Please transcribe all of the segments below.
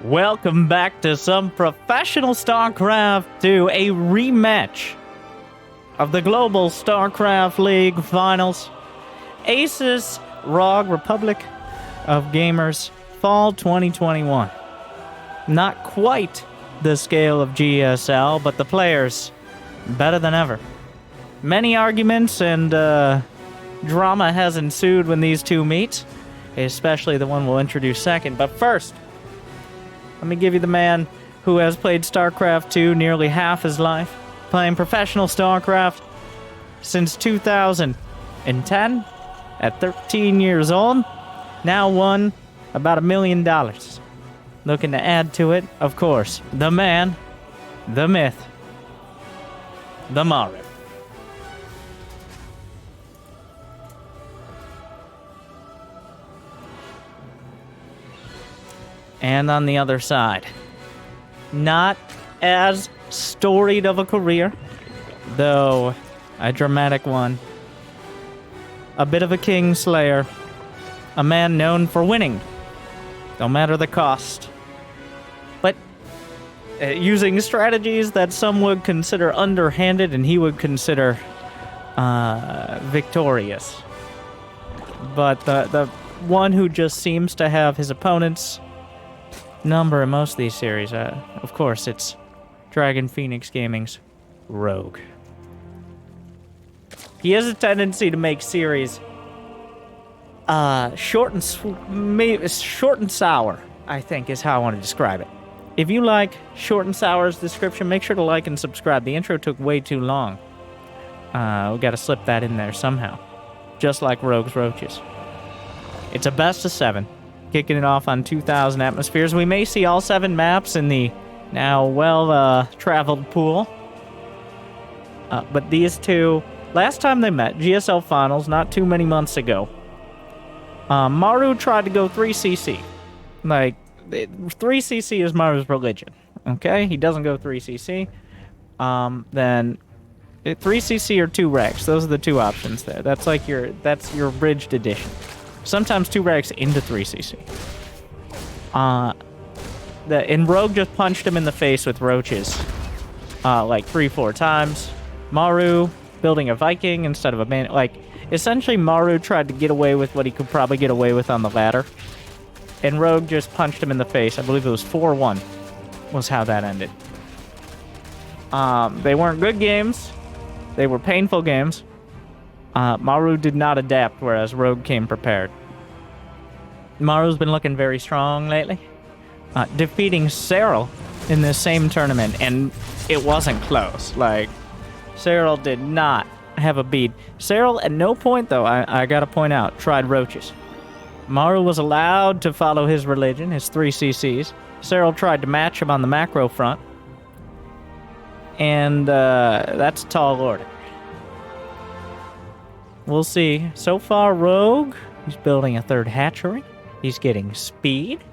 Welcome back to some professional StarCraft 2, a rematch of the Global StarCraft League Finals. ASUS ROG Republic of Gamers Fall 2021. Not quite the scale of GSL, but the players better than ever. Many arguments and drama has ensued when these two meet, especially the one we'll introduce second. But first, let me give you the man who has played StarCraft 2 nearly half his life, playing professional StarCraft since 2010 at 13 years old, now won about $1 million. Looking to add to it, of course, the man, the myth, the Maru. And on the other side, not as storied of a career, though a dramatic one. A bit of a king slayer, a man known for winning, no matter the cost. But using strategies that some would consider underhanded and he would consider victorious. But the one who just seems to have his opponents number in most of these series, of course, it's Dragon Phoenix Gaming's Rogue. He has a tendency to make series short and sour, I think is how I want to describe it. If you like short and sour's description, make sure to like and subscribe. The intro took way too long. We got to slip that in there somehow, just like Rogue's Roaches. It's a best of 7. Kicking it off on 2,000 atmospheres. We may see all 7 maps in the now well-traveled pool. But these two, last time they met, GSL Finals, not too many months ago, Maru tried to go 3cc. Like, 3cc is Maru's religion, okay? He doesn't go 3cc. Then 3cc or 2 racks. Those are the two options there. That's your abridged edition. Sometimes 2 racks into 3cc. And Rogue just punched him in the face with roaches like 3-4 times. Maru building a Viking instead of a man. Like, essentially Maru tried to get away with what he could probably get away with on the ladder. And Rogue just punched him in the face. I believe it was 4-1 was how that ended. They weren't good games. They were painful games. Maru did not adapt, whereas Rogue came prepared. Maru's been looking very strong lately, defeating Cyril in this same tournament, and it wasn't close. Like, Cyril did not have a beat. Cyril, at no point, though, I gotta point out, tried roaches. Maru was allowed to follow his religion, his 3cc's. Cyril tried to match him on the macro front, and that's a tall order. We'll see. So far, Rogue, he's building a 3rd hatchery. He's getting speed.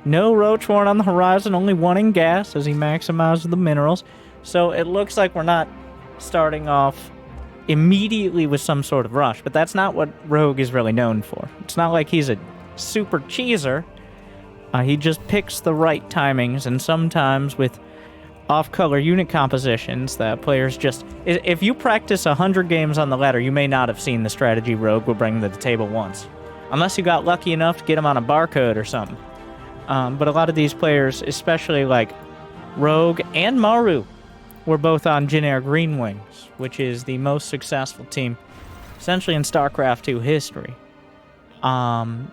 No roach warren on the horizon, only 1 in gas as he maximizes the minerals. So it looks like we're not starting off immediately with some sort of rush, but that's not what Rogue is really known for. It's not like he's a super cheeser. He just picks the right timings, and sometimes with off-color unit compositions that players just... If you practice 100 games on the ladder, you may not have seen the strategy Rogue will bring to the table once. Unless you got lucky enough to get him on a barcode or something. But a lot of these players, especially like Rogue and Maru, were both on Jin Air Green Wings, which is the most successful team, essentially in StarCraft 2 history. And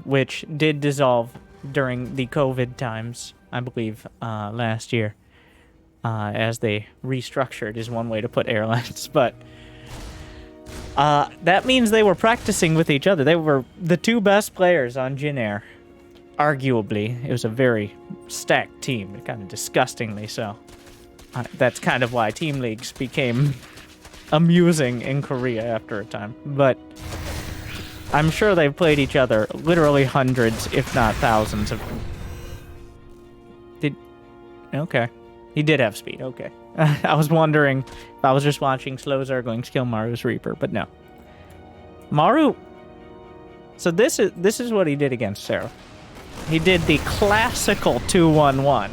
which did dissolve during the COVID times, I believe, last year, as they restructured is one way to put airlines. But that means they were practicing with each other. They were the 2 best players on Jin Air. Arguably, it was a very stacked team, kind of disgustingly so. That's kind of why team leagues became amusing in Korea after a time. But I'm sure they've played each other literally hundreds, if not thousands of... Okay. He did have speed, okay. I was wondering if I was just watching slow Zerglings kill Maru's Reaper, but no. Maru... So this is what he did against Sarah. He did the classical 2-1-1.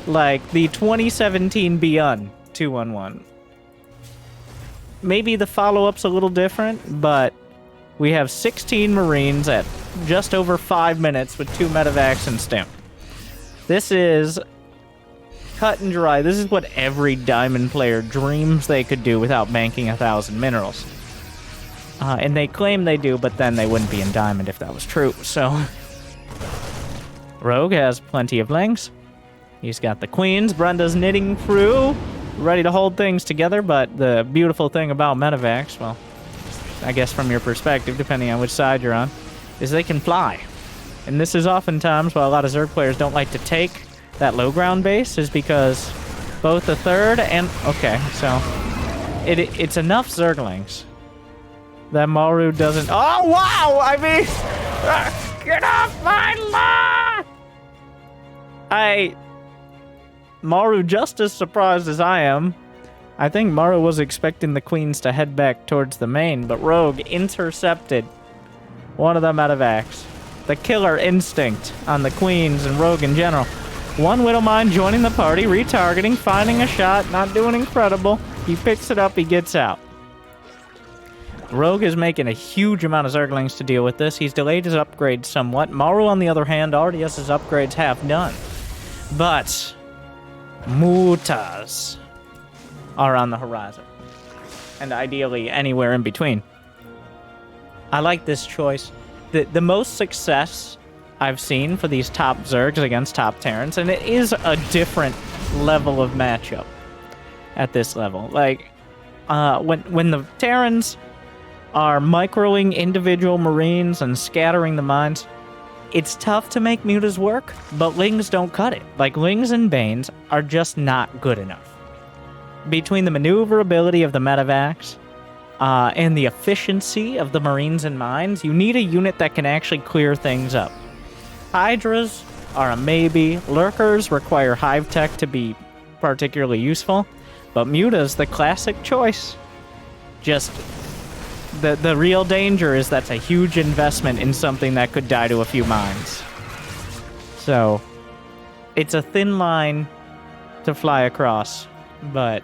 Like the 2017 Beyond 2-1-1. Maybe the follow-up's a little different, but we have 16 Marines at just over 5 minutes with 2 medevacs and stim. This is cut and dry. This is what every Diamond player dreams they could do without banking 1,000 minerals. And they claim they do, but then they wouldn't be in Diamond if that was true, so... Rogue has plenty of lings. He's got the queens. Brenda's knitting through, ready to hold things together, but the beautiful thing about medevacs, well, I guess from your perspective, depending on which side you're on, is they can fly. And this is oftentimes why a lot of Zerg players don't like to take that low ground base, is because both the third and... Okay, so... It's enough Zerglings that Maru doesn't... Oh, wow! I mean... Get off my lawn! Maru just as surprised as I am. I think Maru was expecting the queens to head back towards the main, but Rogue intercepted one of the medevacs. The killer instinct on the queens and Rogue in general. One Widowmine joining the party, retargeting, finding a shot, not doing incredible. He picks it up, he gets out. Rogue is making a huge amount of Zerglings to deal with this. He's delayed his upgrades somewhat. Maru, on the other hand, already has his upgrades half done. But Mutas are on the horizon. And ideally anywhere in between. I like this choice. The most success I've seen for these top Zergs against top Terrans, and it is a different level of matchup at this level. Like, when the Terrans are microing individual Marines and scattering the mines, it's tough to make mutas work, but Lings don't cut it. Like, Lings and Banes are just not good enough. Between the maneuverability of the medevacs and the efficiency of the Marines and mines, you need a unit that can actually clear things up. Hydras are a maybe. Lurkers require hive tech to be particularly useful, but Muta's the classic choice. Just... The real danger is that's a huge investment in something that could die to a few mines. So, it's a thin line to fly across, but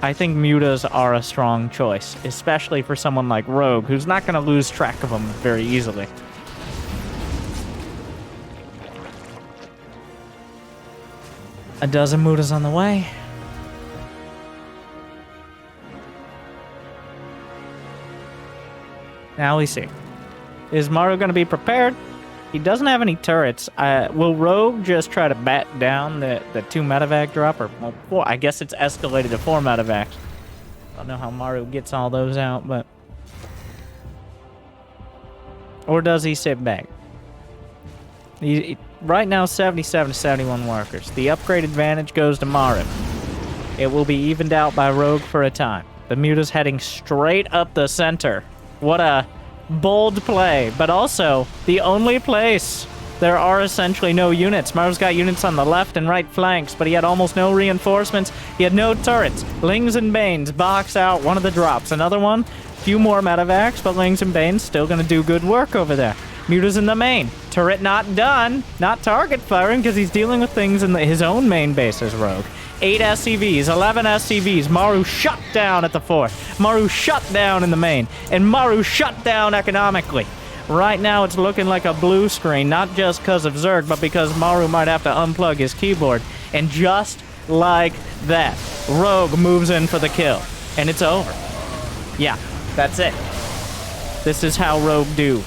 I think mutas are a strong choice, especially for someone like Rogue, who's not going to lose track of them very easily. A dozen mutas on the way. Now we see. Is Maru going to be prepared? He doesn't have any turrets. Will Rogue just try to bat down the 2 medevac drop? Or, well, 4. I guess it's escalated to 4 medevacs. I don't know how Maru gets all those out, but... Or does he sit back? Right now, 77 to 71 workers. The upgrade advantage goes to Maru. It will be evened out by Rogue for a time. The muta's heading straight up the center. What a bold play, but also the only place there are essentially no units. Maru's got units on the left and right flanks, but he had almost no reinforcements. He had no turrets. Lings and Banes box out one of the drops. Another one, few more medevacs, but Lings and Banes still going to do good work over there. Muta's in the main. Turret not done. Not target firing because he's dealing with things in his own main base as Rogue. 8 SCVs, 11 SCVs. Maru shut down at the 4th. Maru shut down in the main. And Maru shut down economically. Right now, it's looking like a blue screen, not just because of Zerg, but because Maru might have to unplug his keyboard. And just like that, Rogue moves in for the kill. And it's over. Yeah, that's it. This is how Rogue do.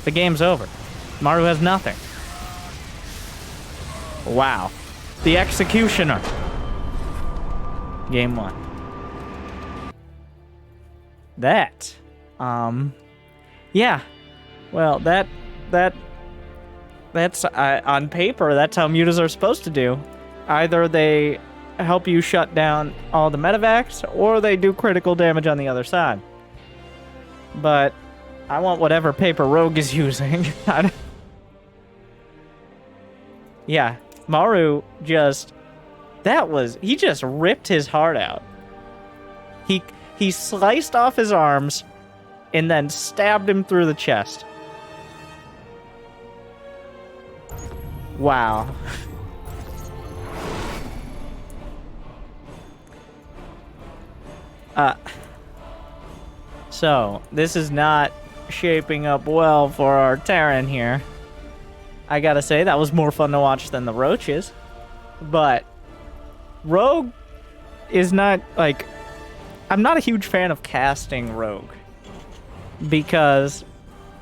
The game's over. Maru has nothing. Wow. The Executioner. Game 1. That. Yeah. Well, that's on paper, that's how mutas are supposed to do. Either they help you shut down all the medevacs, or they do critical damage on the other side. But I want whatever paper Rogue is using. Yeah. Maru just... He just ripped his heart out. He sliced off his arms and then stabbed him through the chest. Wow. So, this is not shaping up well for our Terran here. I gotta say, that was more fun to watch than the Roaches. But Rogue is not, like... I'm not a huge fan of casting Rogue. Because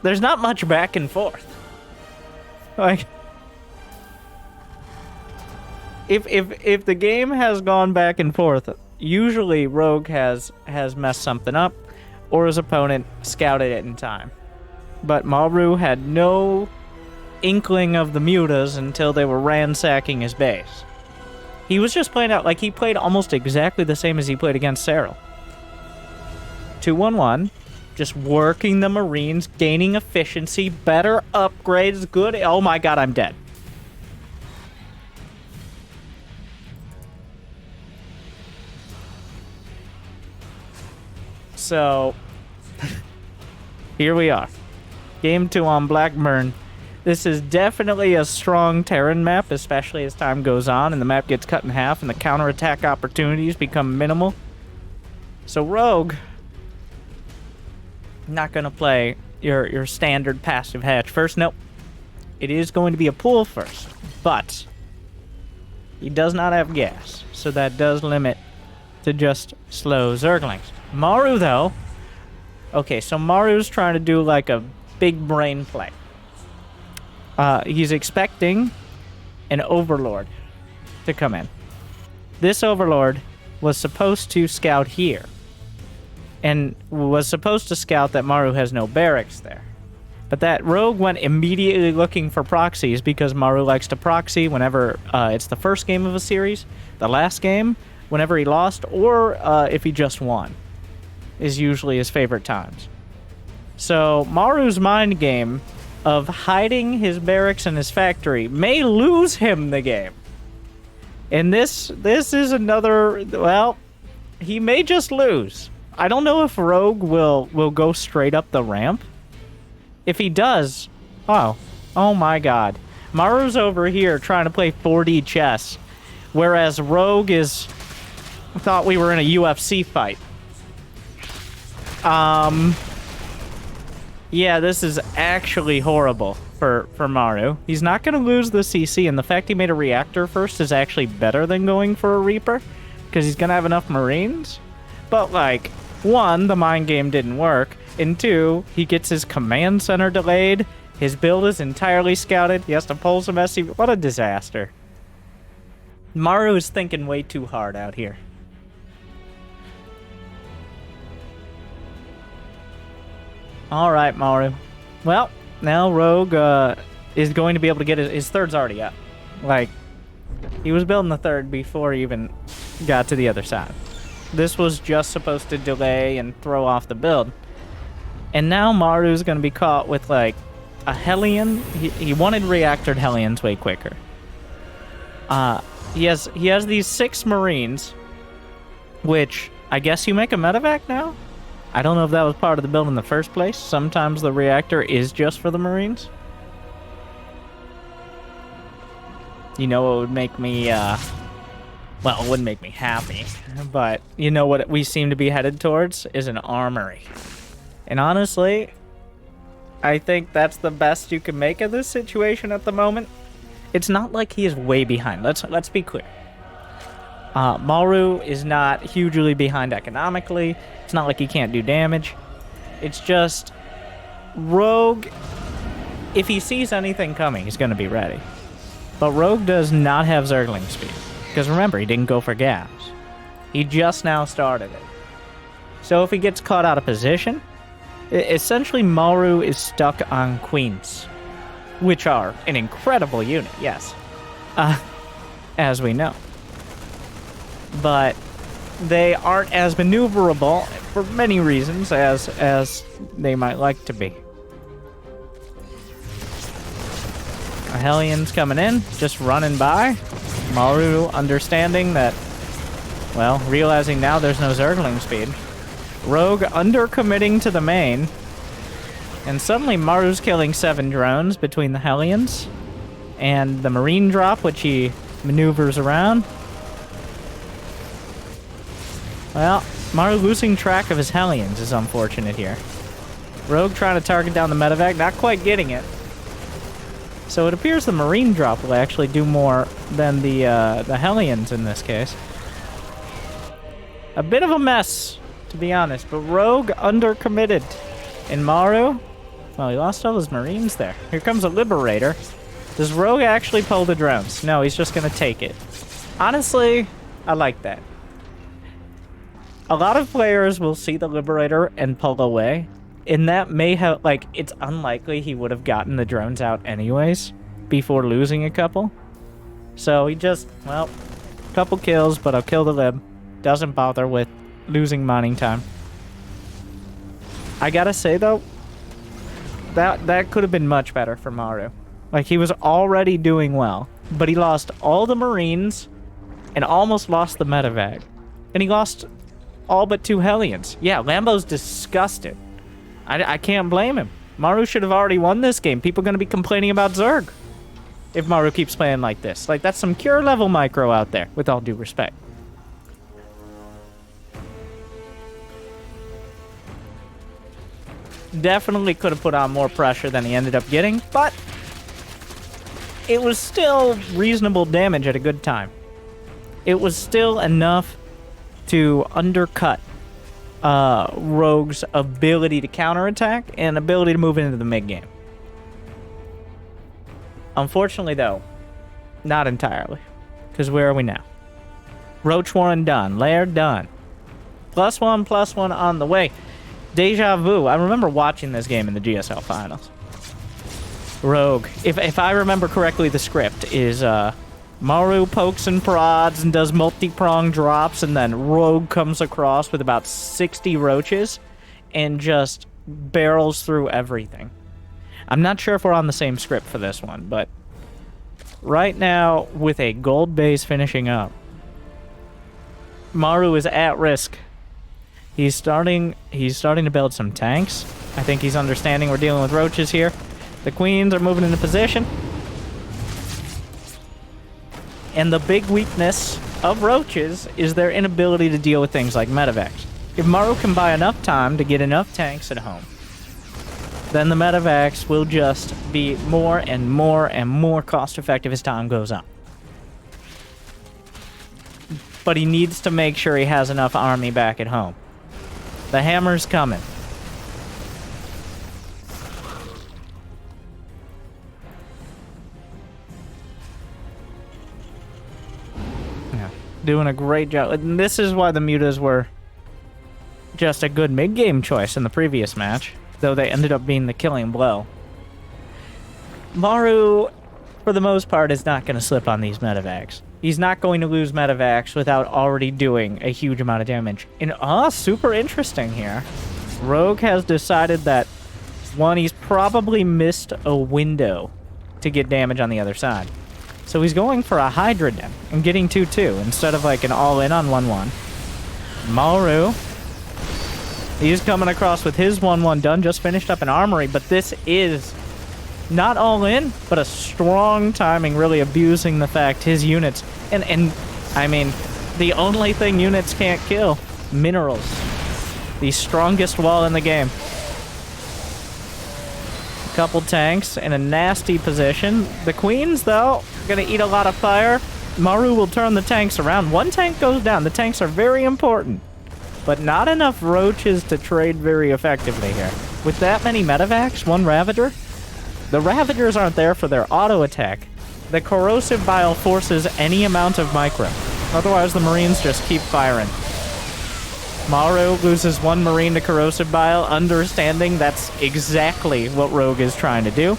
there's not much back and forth. Like... If the game has gone back and forth, usually Rogue has messed something up, or his opponent scouted it in time. But Maru had no inkling of the mutas until they were ransacking his base. He was just playing out, like, he played almost exactly the same as he played against Cyril. 2-1-1, just working the Marines, gaining efficiency, better upgrades, good... Oh my god, I'm dead. So, here we are. Game 2 on Blackburn. This is definitely a strong Terran map, especially as time goes on and the map gets cut in half and the counterattack opportunities become minimal. So Rogue, not going to play your standard passive hatch first. Nope. It is going to be a pool first, but he does not have gas, so that does limit to just slow Zerglings. Maru, though... Okay, so Maru's trying to do, like, a big brain play. He's expecting an Overlord to come in. This Overlord was supposed to scout here. And was supposed to scout that Maru has no barracks there. But that Rogue went immediately looking for proxies because Maru likes to proxy whenever it's the first game of a series, the last game, whenever he lost, or if he just won. Is usually his favorite times. So Maru's mind game of hiding his barracks and his factory may lose him the game. And this is another, well, he may just lose. I don't know if Rogue will go straight up the ramp. If he does, oh my god. Maru's over here trying to play 4D chess, whereas Rogue thought we were in a UFC fight. Yeah, this is actually horrible for Maru. He's not going to lose the CC, and the fact he made a reactor first is actually better than going for a Reaper, because he's going to have enough Marines. But, like, 1, the mind game didn't work, and 2, he gets his command center delayed, his build is entirely scouted, he has to pull some SC... What a disaster. Maru is thinking way too hard out here. Alright, Maru. Well, now Rogue is going to be able to get his third's already up. Like, he was building the third before he even got to the other side. This was just supposed to delay and throw off the build. And now Maru's going to be caught with, like, a Hellion. He wanted reactored Hellions way quicker. He has these 6 Marines, which I guess you make a medevac now? I don't know if that was part of the build in the first place. Sometimes the reactor is just for the Marines. You know what would make me, well, it wouldn't make me happy, but you know what we seem to be headed towards is an armory. And honestly, I think that's the best you can make of this situation at the moment. It's not like he is way behind. Let's be clear. Maru is not hugely behind economically. It's not like he can't do damage. It's just Rogue, if he sees anything coming, he's going to be ready. But Rogue does not have Zergling speed. Because remember, he didn't go for gas. He just now started it. So if he gets caught out of position, essentially Maru is stuck on Queens, which are an incredible unit, yes, as we know. But they aren't as maneuverable for many reasons as they might like to be. A Hellion's coming in, just running by. Maru understanding that, well, realizing now there's no Zergling speed. Rogue undercommitting to the main. And suddenly Maru's killing 7 drones between the Hellions. And the Marine drop, which he maneuvers around. Well, Maru losing track of his Hellions is unfortunate here. Rogue trying to target down the medevac, not quite getting it. So it appears the Marine drop will actually do more than the Hellions in this case. A bit of a mess, to be honest, but Rogue undercommitted. And Maru, well, he lost all his Marines there. Here comes a Liberator. Does Rogue actually pull the drones? No, he's just going to take it. Honestly, I like that. A lot of players will see the Liberator and pull away. And that may have, like, it's unlikely he would have gotten the drones out anyways before losing a couple. So he just, well, couple kills, but I'll kill the Lib. Doesn't bother with losing mining time. I gotta say, though, that could have been much better for Maru. Like, he was already doing well, but he lost all the Marines and almost lost the medevac. And he lost all but 2 Hellions. Yeah, Lambo's disgusted. I can't blame him. Maru should have already won this game. People are going to be complaining about Zerg if Maru keeps playing like this. Like, that's some cure level micro out there, with all due respect. Definitely could have put on more pressure than he ended up getting, but it was still reasonable damage at a good time. It was still enough to undercut Rogue's ability to counterattack and ability to move into the mid-game. Unfortunately, though, not entirely. Because where are we now? Roach Warren done. Lair done. +1/+1 on the way. Deja vu. I remember watching this game in the GSL Finals. Rogue. If I remember correctly, the script is Maru pokes and prods and does multi-prong drops, and then Rogue comes across with about 60 roaches and just barrels through everything. I'm not sure if we're on the same script for this one, but right now, with a gold base finishing up, Maru is at risk. He's starting to build some tanks. I think he's understanding we're dealing with roaches here. The queens are moving into position. And the big weakness of roaches is their inability to deal with things like medevacs. If Maru can buy enough time to get enough tanks at home, then the medevacs will just be more and more and more cost-effective as time goes on. But he needs to make sure he has enough army back at home. The hammer's coming. Doing a great job. And this is why the mutas were just a good mid-game choice in the previous match, though they ended up being the killing blow. Maru, for the most part, is not going to slip on these medevacs. He's not going to lose medevacs without already doing a huge amount of damage. And, super interesting here. Rogue has decided that, one, he's probably missed a window to get damage on the other side. So he's going for a Hydra Den and getting 2-2 instead of like an all-in on 1-1. Maru, he's coming across with his 1-1 done, just finished up an armory, but this is not all-in, but a strong timing, really abusing the fact his units, and I mean, the only thing units can't kill, minerals. The strongest wall in the game. Couple tanks in a nasty position. The queens, though, gonna eat a lot of fire. Maru will turn the tanks around. One tank goes down. The tanks are very important, but not enough roaches to trade very effectively here. With that many medevacs, one Ravager, the Ravagers aren't there for their auto attack. The corrosive bile forces any amount of micro. Otherwise, the Marines just keep firing. Maru loses one Marine to corrosive bile, understanding that's exactly what Rogue is trying to do.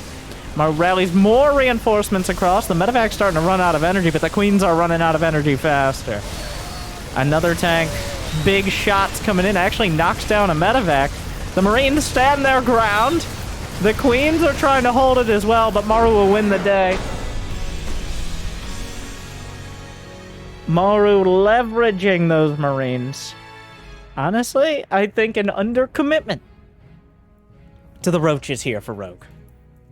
Maru rallies more reinforcements across. The medevac's starting to run out of energy, but the queens are running out of energy faster. Another tank. Big shots coming in. Actually knocks down a medevac. The Marines stand their ground. The queens are trying to hold it as well, but Maru will win the day. Maru leveraging those Marines. Honestly, I think an undercommitment to the roaches here for Rogue.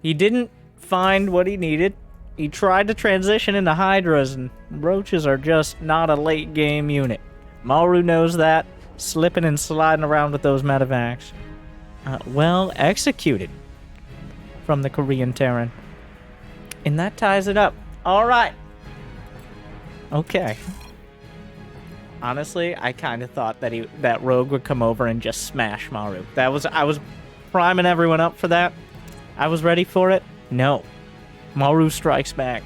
He didn't find what he needed He tried to transition into Hydras, and Roaches are just not a late-game unit. Maru knows that, slipping and sliding around with those medevacs. Well executed from the Korean Terran. And that ties it up. All right. Okay. Honestly, I kind of thought that Rogue would come over and just smash Maru. I was priming everyone up for that. I was ready for it. No. Maru strikes back.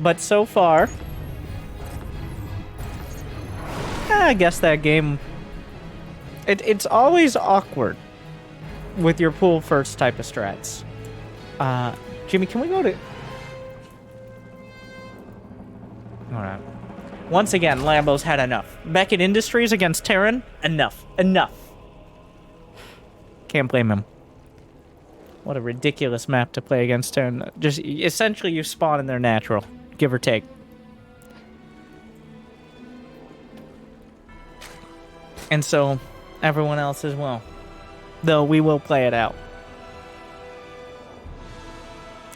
But so far, I guess that game, it's always awkward with your pool first type of strats. Jimmy, can we go to... Alright. Once again, Lambo's had enough. Beckett Industries against Terran? Enough. Enough. Can't blame him. What a ridiculous map to play against Terran. Just, essentially, you spawn in their natural. Give or take. And so, everyone else as well. Though, we will play it out.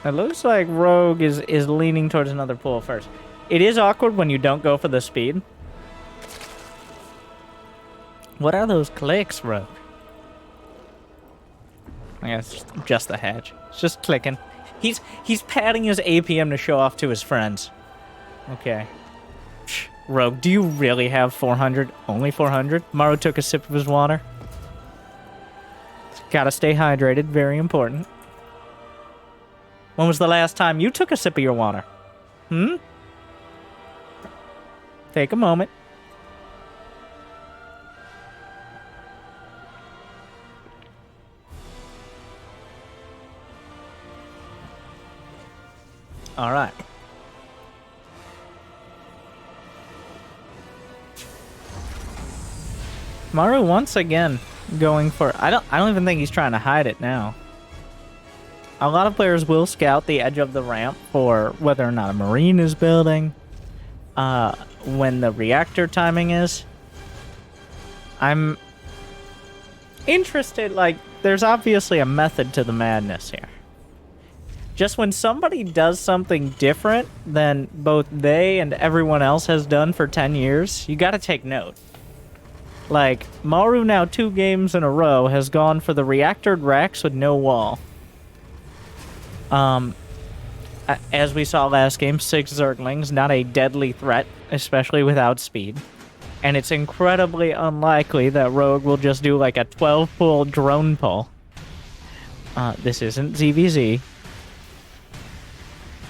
It looks like Rogue is leaning towards another pool first. It is awkward when you don't go for the speed. What are those clicks, Rogue? I guess it's just the hatch. It's just clicking. He's patting his APM to show off to his friends. Okay. Rogue, do you really have 400? Only 400? Maru took a sip of his water. Gotta stay hydrated. Very important. When was the last time you took a sip of your water? Take a moment. All right. Maru once again going for... I don't even think he's trying to hide it now. A lot of players will scout the edge of the ramp for whether or not a Marine is building, when the reactor timing is. I'm interested, like, there's obviously a method to the madness here. Just when somebody does something different than both they and everyone else has done for 10 years, you gotta take note. Like, Maru now 2 games in a row has gone for the reactored racks with no wall. As we saw last game, 6 Zerglings, not a deadly threat, especially without speed. And it's incredibly unlikely that Rogue will just do like a 12-pull drone pull. This isn't ZVZ.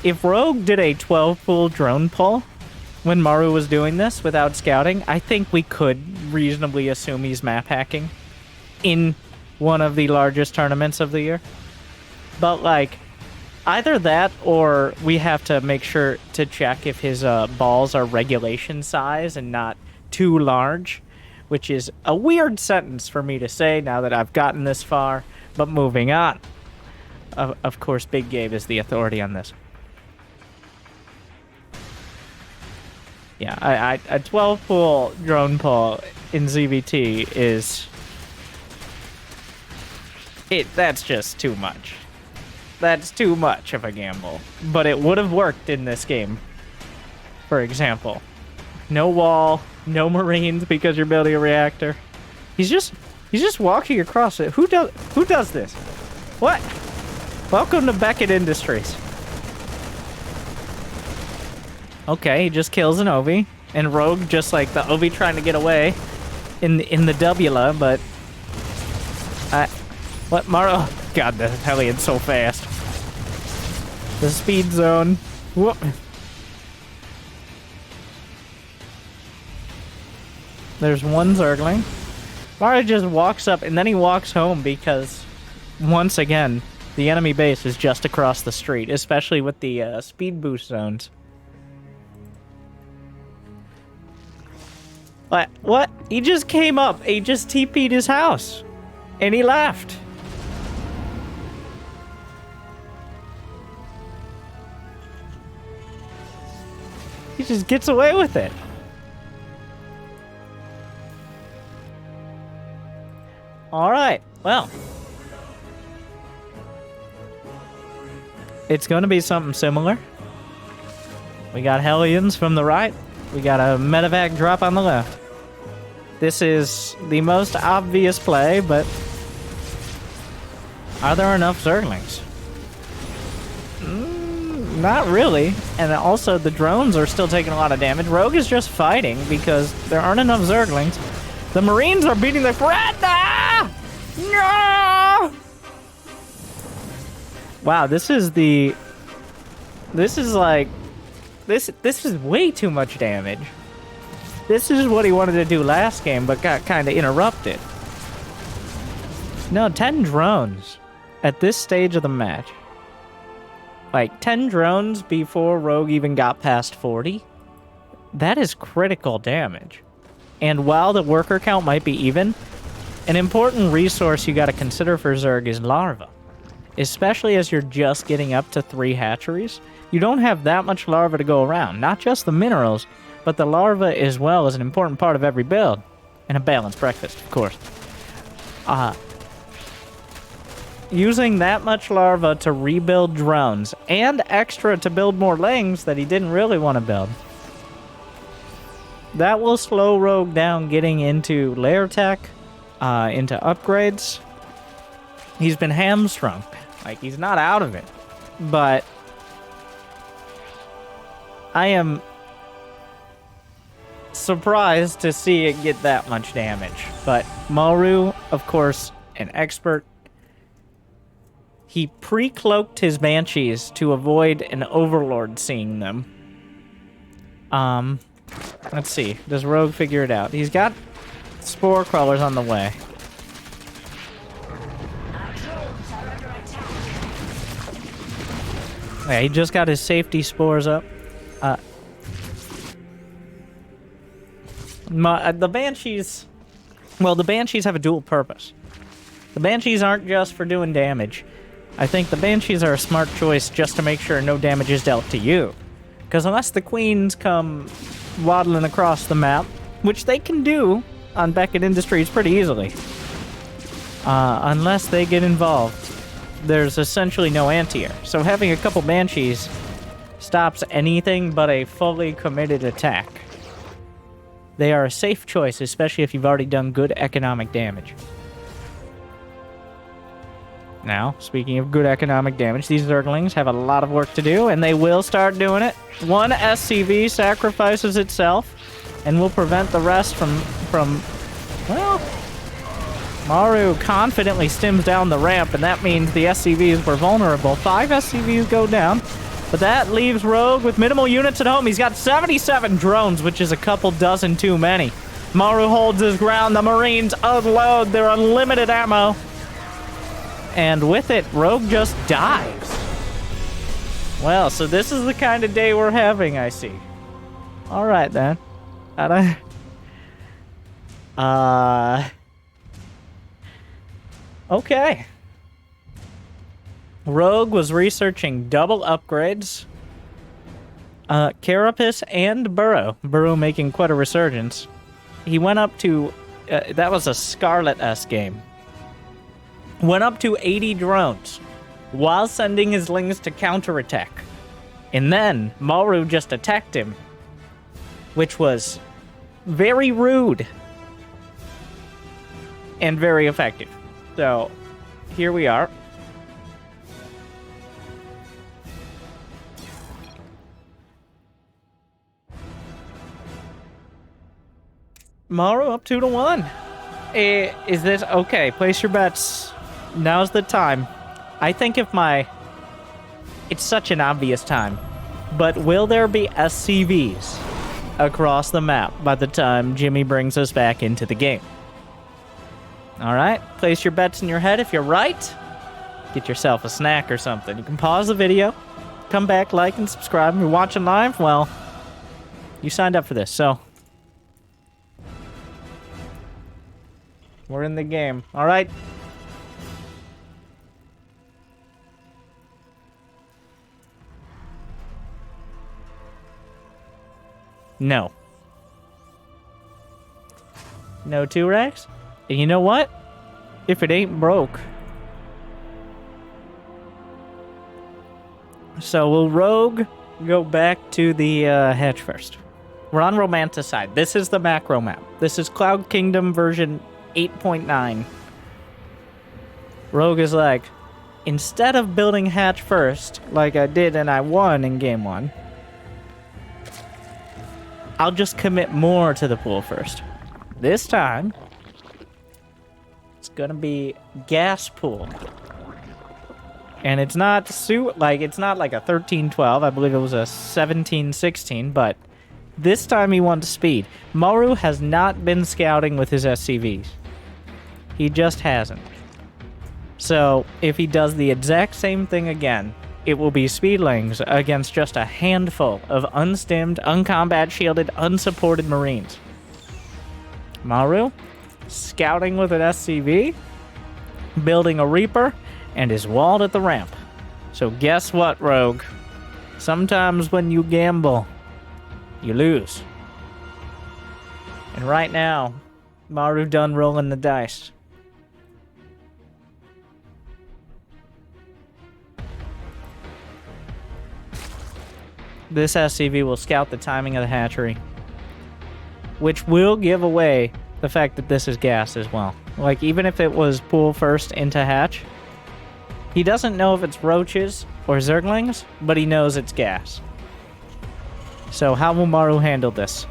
If Rogue did a 12-pull drone pull when Maru was doing this without scouting, I think we could reasonably assume he's map hacking in one of the largest tournaments of the year. But, like, either that or we have to make sure to check if his balls are regulation size and not too large, which is a weird sentence for me to say now that I've gotten this far. But moving on. Of course, Big Gabe is the authority on this. Yeah, a 12-pull drone pull in ZVT is... That's just too much. That's too much of a gamble. But it would have worked in this game. For example. No wall, no Marines because you're building a reactor. He's just walking across it. Who does this? What? Welcome to Beckett Industries. Okay, he just kills an Ovi. And Rogue just like the Ovi trying to get away in the Wla, but what Maru? Oh, God, the Hellion's so fast. The speed zone. Whoop. There's one Zergling. Maru just walks up and then he walks home because once again, the enemy base is just across the street, especially with the speed boost zones. What? He just came up. He just TP'd his house. And he left. He just gets away with it. Alright. Well. it's going to be something similar. We got Hellions from the right. We got a medevac drop on the left. This is the most obvious play, but are there enough Zerglings? Not really. And also, the drones are still taking a lot of damage. Rogue is just fighting because there aren't enough Zerglings. The Marines are beating the crap. Ah! No! Wow, this is like... This is way too much damage. This is what he wanted to do last game, but got kind of interrupted. No, 10 drones at this stage of the match. Like, 10 drones before Rogue even got past 40? That is critical damage. And while the worker count might be even, an important resource you gotta consider for Zerg is larva. Especially as you're just getting up to 3 hatcheries. You don't have that much larva to go around. Not just the minerals, but the larva as well is an important part of every build. And a balanced breakfast, of course. Using that much larva to rebuild drones, and extra to build more lings that he didn't really want to build. That will slow Rogue down getting into layer tech, into upgrades. He's been hamstrung. Like, he's not out of it. But I am surprised to see it get that much damage. But Maru, of course, an expert. He pre-cloaked his Banshees to avoid an Overlord seeing them. Let's see. Does Rogue figure it out? He's got Spore Crawlers on the way. Yeah, he just got his safety spores up. The Banshees... Well, the Banshees have a dual purpose. The Banshees aren't just for doing damage. I think the Banshees are a smart choice just to make sure no damage is dealt to you. Because unless the Queens come waddling across the map, which they can do on Beckett Industries pretty easily, unless they get involved, there's essentially no anti-air. So having a couple Banshees stops anything but a fully committed attack. They are a safe choice, especially if you've already done good economic damage. Now, speaking of good economic damage, these Zerglings have a lot of work to do, and they will start doing it. One SCV sacrifices itself, and will prevent the rest from well, Maru confidently stims down the ramp, and that means the SCVs were vulnerable. 5 SCVs go down, but that leaves Rogue with minimal units at home. He's got 77 drones, which is a couple dozen too many. Maru holds his ground. The Marines unload their unlimited ammo. And with it, Rogue just dives. Well, so this is the kind of day we're having, I see. Alright, then. Okay. Rogue was researching double upgrades. Carapace and Burrow. Burrow making quite a resurgence. He went up to... that was a Scarlet-S game. Went up to 80 drones while sending his lings to counterattack. And then Maru just attacked him, which was very rude and very effective. So here we are. Maru up 2-1. Is this okay? Place your bets. Now's the time. I think if it's such an obvious time, but will there be SCVs across the map by the time Jimmy brings us back into the game? Alright, place your bets in your head. If you're right, get yourself a snack or something. You can pause the video, come back, like, and subscribe. If you're watching live, well, you signed up for this, so we're in the game. Alright. No. No 2-racks? And you know what? If it ain't broke, So will Rogue go back to the hatch first? We're on Romanticide. This is the macro map. This is Cloud Kingdom version 8.9. Rogue is like, instead of building hatch first, like I did and I won in game 1, I'll just commit more to the pool first. This time, it's gonna be gas pool. And it's not it's not like a 13-12. I believe it was a 17-16, but this time he wants speed. Maru has not been scouting with his SCVs. He just hasn't. So, if he does the exact same thing again, it will be speedlings against just a handful of unstimmed, uncombat shielded, unsupported Marines. Maru, scouting with an SCV, building a Reaper, and is walled at the ramp. So guess what, Rogue? Sometimes when you gamble, you lose. And right now, Maru done rolling the dice. This SCV will scout the timing of the hatchery, which will give away the fact that this is gas as well. Like, even if it was pool first into hatch, he doesn't know if it's roaches or zerglings, but he knows it's gas. So how will Maru handle this?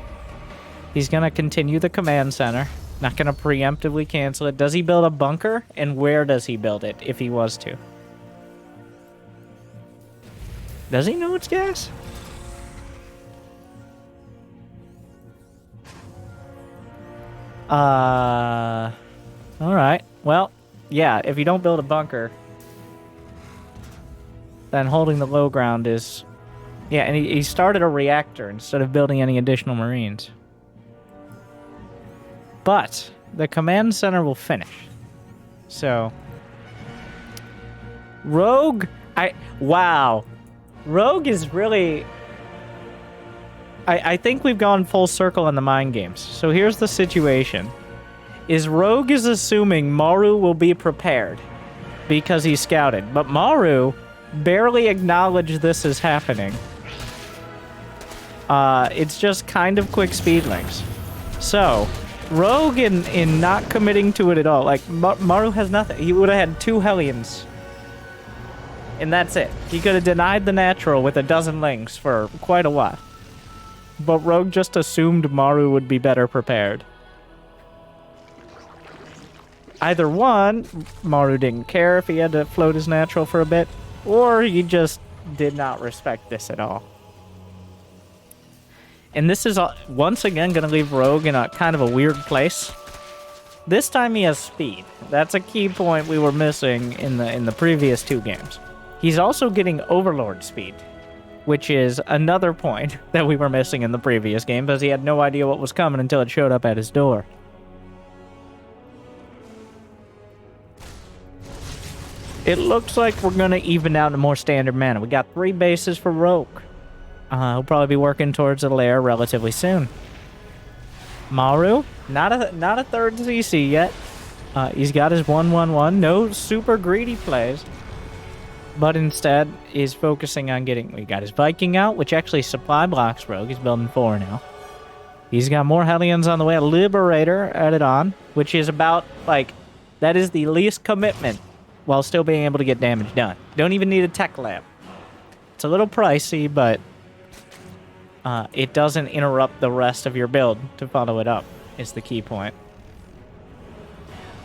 He's going to continue the command center, not going to preemptively cancel it. Does he build a bunker? And where does he build it, if he was to? Does he know it's gas? Alright. Well, yeah, if you don't build a bunker, then holding the low ground is... Yeah, and he started a reactor instead of building any additional Marines. But the command center will finish. So... Rogue... Wow. Rogue is really... I think we've gone full circle in the mind games. So here's the situation. Rogue is assuming Maru will be prepared because he scouted. But Maru barely acknowledged this is happening. It's just kind of quick speedlings. So, Rogue in not committing to it at all. Like, Maru has nothing. He would have had 2 Hellions. And that's it. He could have denied the natural with a dozen lings for quite a while. But Rogue just assumed Maru would be better prepared. Either one, Maru didn't care if he had to float his natural for a bit, or he just did not respect this at all. And this is once again going to leave Rogue in a kind of a weird place. This time he has speed. That's a key point we were missing in the previous 2 games. He's also getting Overlord speed, which is another point that we were missing in the previous game, because he had no idea what was coming until it showed up at his door. It looks like we're going to even out in more standard mana. We got 3 bases for Rogue. He'll probably be working towards a lair relatively soon. Maru, not a 3rd CC yet. He's got his 1/1/1. No super greedy plays. But instead is focusing on getting... We got his Viking out, which actually supply blocks Rogue. He's building 4 now. He's got more Hellions on the way. A Liberator added on, which is about, like... That is the least commitment while still being able to get damage done. Don't even need a tech lab. It's a little pricey, but... it doesn't interrupt the rest of your build to follow it up, is the key point.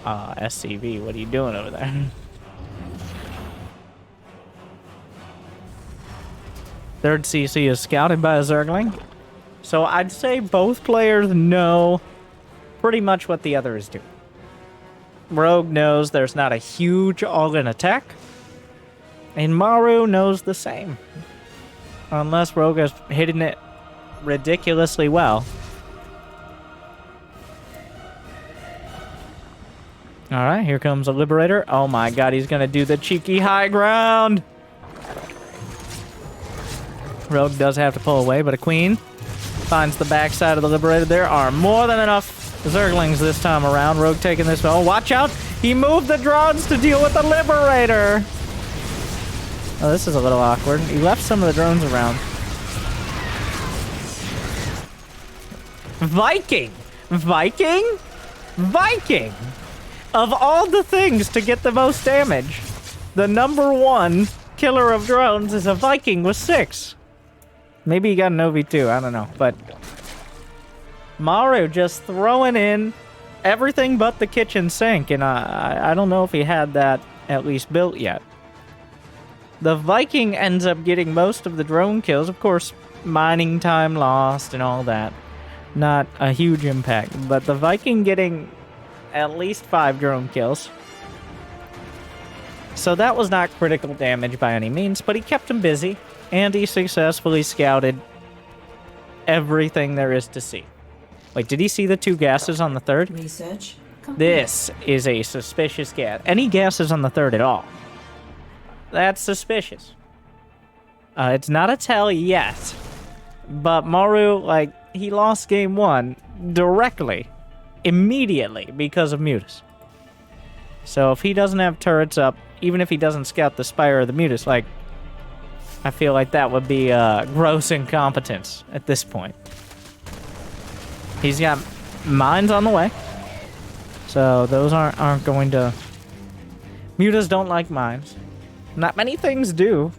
SCV, what are you doing over there? Third CC is scouted by a Zergling. So I'd say both players know pretty much what the other is doing. Rogue knows there's not a huge all-in attack. And Maru knows the same. Unless Rogue is hitting it ridiculously well. Alright, here comes a Liberator. Oh my god, he's gonna do the cheeky high ground! Rogue does have to pull away, but a Queen finds the backside of the Liberator. There are more than enough Zerglings this time around. Rogue taking this well. Watch out! He moved the drones to deal with the Liberator! Oh, this is a little awkward. He left some of the drones around. Viking! Viking? Viking! Of all the things to get the most damage, the #1 killer of drones is a Viking with 6. Maybe he got an OV2, I don't know. But Maru just throwing in everything but the kitchen sink, and I don't know if he had that at least built yet. The Viking ends up getting most of the drone kills. Of course, mining time lost and all that. Not a huge impact, but the Viking getting at least 5 drone kills. So that was not critical damage by any means, but he kept him busy, and he successfully scouted everything there is to see. Wait, did he see the 2 gases on the 3rd? Research complete. This is a suspicious gas. Any gases on the 3rd at all? That's suspicious. It's not a tell yet, but Maru, like, he lost game 1 directly, immediately, because of Mutas. So if he doesn't have turrets up, even if he doesn't scout the Spire or the Mutas, like, I feel like that would be gross incompetence at this point. He's got mines on the way, so those aren't going to... Mutas don't like mines. Not many things do.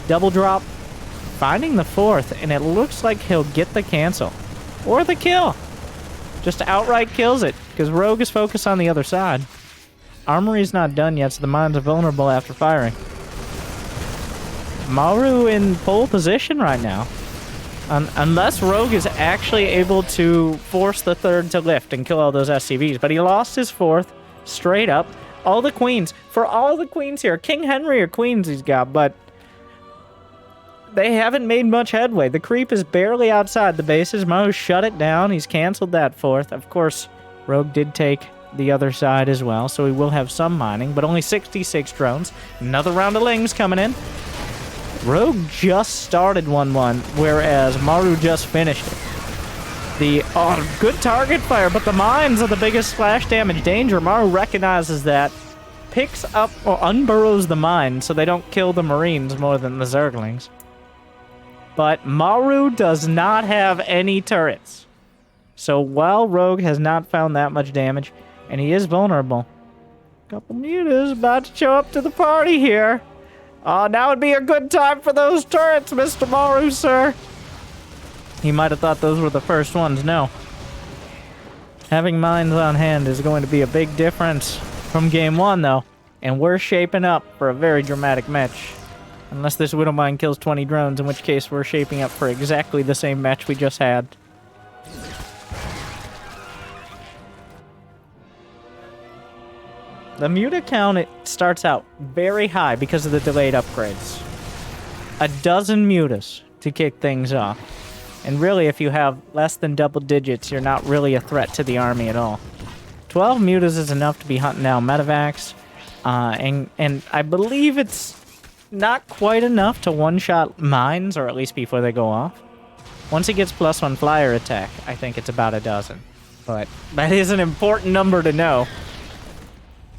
Double drop. Finding the 4th, and it looks like he'll get the cancel. Or the kill. Just outright kills it, because Rogue is focused on the other side. Armory's not done yet, so the mines are vulnerable after firing. Maru in pole position right now. Unless Rogue is actually able to force the 3rd to lift and kill all those SCVs. But he lost his 4th, straight up. All the queens. For all the queens here. King Henry or queens he's got, but they haven't made much headway. The creep is barely outside the bases. Maru shut it down. He's canceled that 4th. Of course, Rogue did take the other side as well, so he will have some mining, but only 66 drones. Another round of lings coming in. Rogue just started 1-1, whereas Maru just finished it. Good target fire, but the mines are the biggest splash damage danger. Maru recognizes that, picks up or unburrows the mine so they don't kill the Marines more than the Zerglings. But Maru does not have any turrets. So while Rogue has not found that much damage, and he is vulnerable, couple mutas about to show up to the party here. Now would be a good time for those turrets, Mr. Maru, sir. He might have thought those were the first ones. No. Having mines on hand is going to be a big difference from game 1, though. And we're shaping up for a very dramatic match. Unless this Widow Mine kills 20 drones, in which case we're shaping up for exactly the same match we just had. The Muta count, it starts out very high because of the delayed upgrades. 12 Mutas to kick things off. And really, if you have less than double digits, you're not really a threat to the army at all. 12 Mutas is enough to be hunting down medevacs. And I believe it's not quite enough to one-shot mines, or at least before they go off. Once he gets +1 flyer attack, I think it's about 12. But that is an important number to know.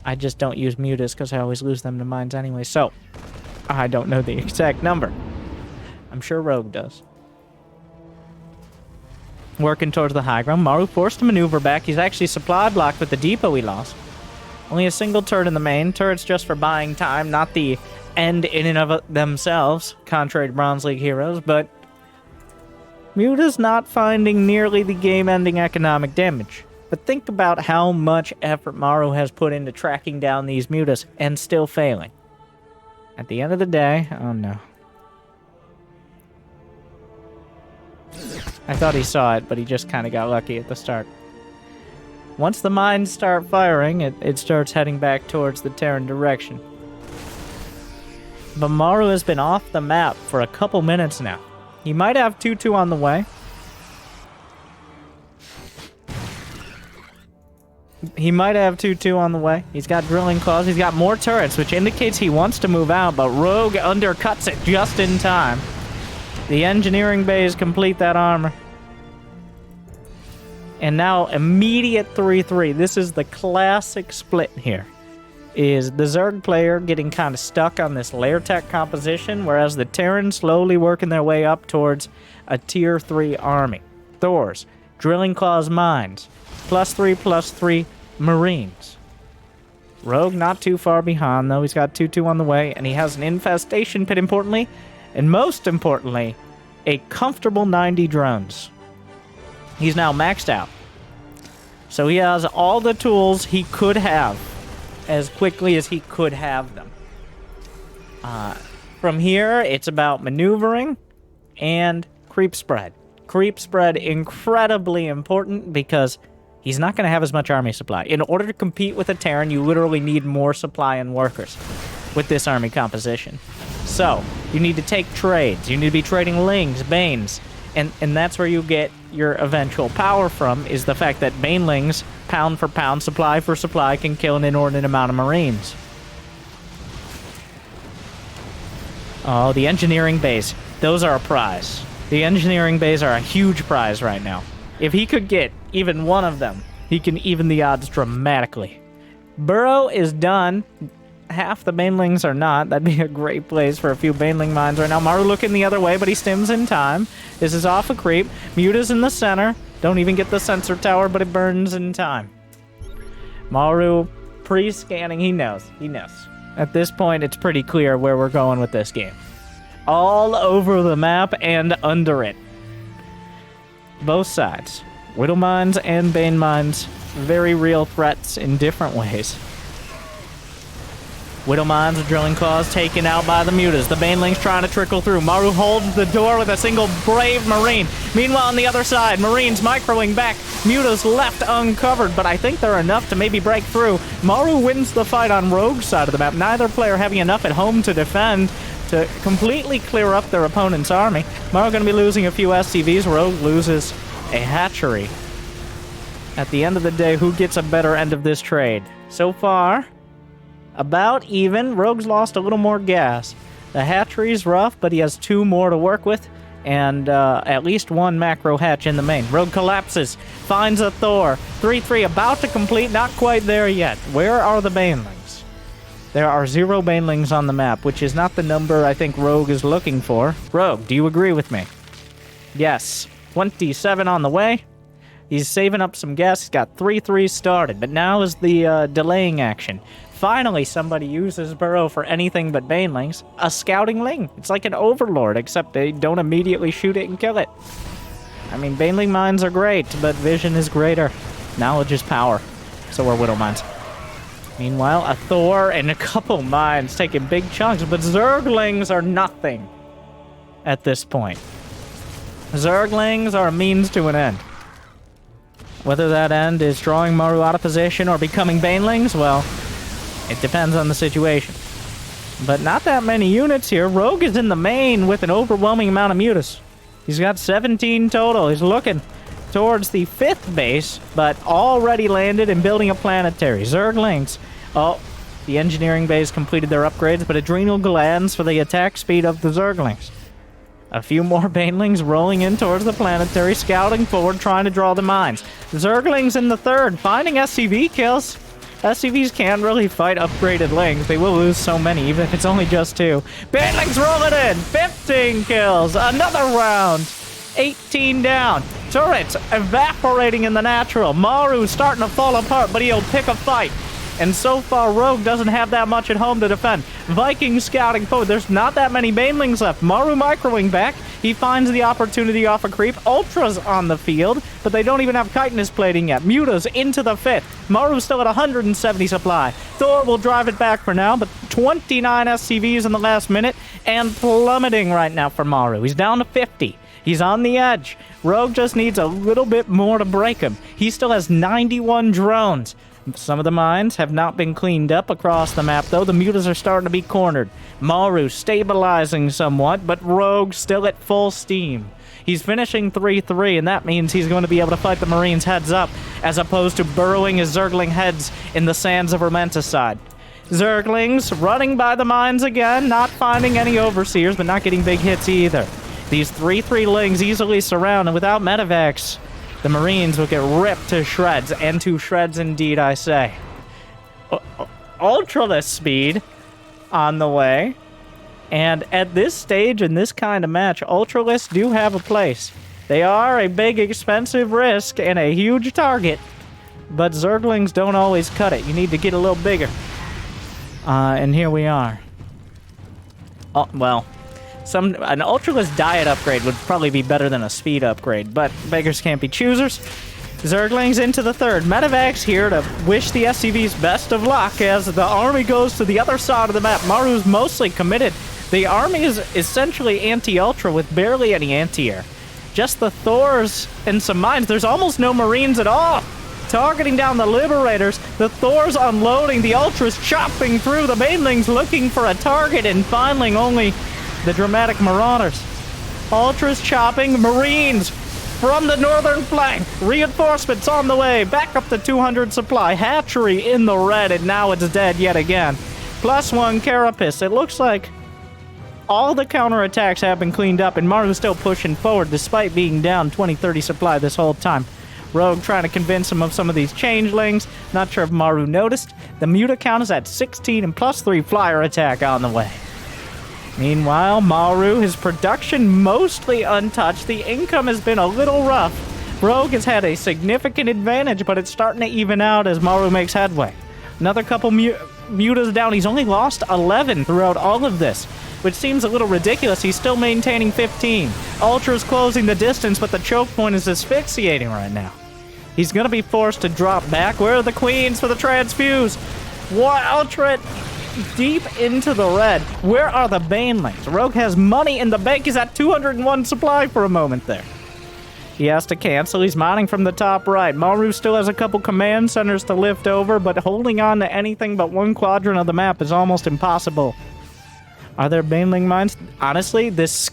I just don't use Mutas because I always lose them to mines anyway, so I don't know the exact number. I'm sure Rogue does. Working towards the high ground. Maru forced to maneuver back. He's actually supply blocked with the depot he lost. Only a single turret in the main. Turrets just for buying time, not the end in and of themselves, contrary to Bronze League heroes, but Muta's not finding nearly the game-ending economic damage. But think about how much effort Maru has put into tracking down these Mutas and still failing. At the end of the day, oh no. I thought he saw it, but he just kind of got lucky at the start. Once the mines start firing, it starts heading back towards the Terran direction. But Maru has been off the map for a couple minutes now. He might have 2-2 on the way. He's got drilling claws. He's got more turrets, which indicates he wants to move out, but Rogue undercuts it just in time. The engineering bays complete that armor. And now, immediate 3-3. This is the classic split here. is the Zerg player getting kind of stuck on this lair tech composition, whereas the Terran slowly working their way up towards a tier 3 army. Thors, Drilling Claws Mines, +3/+3 Marines. Rogue not too far behind, though. He's got 2-2 on the way, and he has an infestation pit, importantly, and most importantly, a comfortable 90 drones. He's now maxed out. So he has all the tools he could have as quickly as he could have them. From here, it's about maneuvering and creep spread. Creep spread incredibly important because he's not going to have as much army supply. In order to compete with a Terran, you literally need more supply and workers with this army composition. So, you need to take trades. You need to be trading Lings, Banes, and that's where you get your eventual power from, is the fact that Banelings, pound for pound, supply for supply, can kill an inordinate amount of Marines. Oh, the engineering bays. Those are a prize. The engineering bays are a huge prize right now. If he could get even one of them, he can even the odds dramatically. Burrow is done. Half the Banelings are not. That'd be a great place for a few Baneling mines right now. Maru looking the other way, but he stims in time. This is off a creep. Muta's in the center. Don't even get the sensor tower, but it burns in time. Maru pre-scanning. He knows. He knows. At this point, it's pretty clear where we're going with this game. All over the map and under it. Both sides. Widow mines and Bane mines. Very real threats in different ways. Widow mines with drilling claws taken out by the Mutas. The Banelings trying to trickle through. Maru holds the door with a single brave Marine. Meanwhile, on the other side, Marines microing back. Mutas left uncovered, but I think they're enough to maybe break through. Maru wins the fight on Rogue's side of the map. Neither player having enough at home to defend to completely clear up their opponent's army. Maru going to be losing a few SCVs. Rogue loses a hatchery. At the end of the day, who gets a better end of this trade? So far, about even. Rogue's lost a little more gas. The hatchery's rough, but he has 2 more to work with, and at least 1 macro hatch in the main. Rogue collapses, finds a Thor. 3-3 about to complete, not quite there yet. Where are the Banelings? There are 0 Banelings on the map, which is not the number I think Rogue is looking for. Rogue, do you agree with me? Yes. 27 on the way. He's saving up some gas. He's got 3-3 started, but now is the delaying action. Finally, somebody uses Burrow for anything but Banelings. A scouting Ling. It's like an Overlord, except they don't immediately shoot it and kill it. I mean, Baneling mines are great, but vision is greater. Knowledge is power. So are Widow mines. Meanwhile, a Thor and a couple mines taking big chunks, but Zerglings are nothing at this point. Zerglings are a means to an end. Whether that end is drawing Maru out of position or becoming Banelings, well, it depends on the situation. But not that many units here. Rogue is in the main with an overwhelming amount of mutas. He's got 17 total. He's looking towards the 5th base, but already landed and building a planetary. Zerglings. Oh, the engineering base completed their upgrades, but adrenal glands for the attack speed of the Zerglings. A few more Banelings rolling in towards the planetary, scouting forward, trying to draw the mines. Zerglings in the 3rd, finding SCV kills. SCVs can't really fight upgraded Lings. They will lose so many, even if it's only just 2. Banelings rolling in! 15 kills! Another round! 18 down. Turrets evaporating in the natural. Maru starting to fall apart, but he'll pick a fight. And so far, Rogue doesn't have that much at home to defend. Vikings scouting forward. There's not that many Banelings left. Maru microing back. He finds the opportunity off a creep. Ultras on the field, but they don't even have chitinous plating yet. Mutas into the 5th. Maru's still at 170 supply. Thor will drive it back for now, but 29 SCVs in the last minute, and plummeting right now for Maru. He's down to 50. He's on the edge. Rogue just needs a little bit more to break him. He still has 91 drones. Some of the mines have not been cleaned up across the map, though. The mutas are starting to be cornered. Maru stabilizing somewhat, but Rogue still at full steam. He's finishing 3-3, and that means he's going to be able to fight the Marines heads up, as opposed to burrowing his Zergling heads in the sands of Romanticide. Zerglings running by the mines again, not finding any overseers, but not getting big hits either. These 3-3 Lings easily surround, and without medevacs, the Marines will get ripped to shreds, and to shreds indeed, I say. ultraless speed on the way. And at this stage, in this kind of match, ultralists do have a place. They are a big, expensive risk and a huge target. But Zerglings don't always cut it. You need to get a little bigger. And here we are. Oh, well, an ultraless diet upgrade would probably be better than a speed upgrade, but beggars can't be choosers. Zerglings into the third. Medevacs here to wish the SCVs best of luck as the army goes to the other side of the map. Maru's mostly committed. The army is essentially anti-ultra with barely any anti-air. Just the Thors and some mines. There's almost no Marines at all. Targeting down the Liberators, the Thors unloading, the Ultras chopping through, the Banelings looking for a target, and finally only the dramatic Marauders. Ultras chopping, Marines from the northern flank. Reinforcements on the way, back up to 200 supply. Hatchery in the red, and now it's dead yet again. +1 Carapace. It looks like all the counterattacks have been cleaned up, and Maru's still pushing forward despite being down 20-30 supply this whole time. Rogue trying to convince him of some of these changelings. Not sure if Maru noticed. The Muta count is at 16 and +3 flyer attack on the way. Meanwhile, Maru, his production mostly untouched. The income has been a little rough. Rogue has had a significant advantage, but it's starting to even out as Maru makes headway. Another couple Mutas down. He's only lost 11 throughout all of this, which seems a little ridiculous. He's still maintaining 15. Ultra's closing the distance, but the choke point is asphyxiating right now. He's going to be forced to drop back. Where are the queens for the transfuse? What? Ultra deep into the red. Where are the Banelings? Rogue has money in the bank. He's at 201 supply for a moment there. He has to cancel. He's mining from the top right. Maru still has a couple command centers to lift over, but holding on to anything but one quadrant of the map is almost impossible. Are there Baneling mines? Honestly, this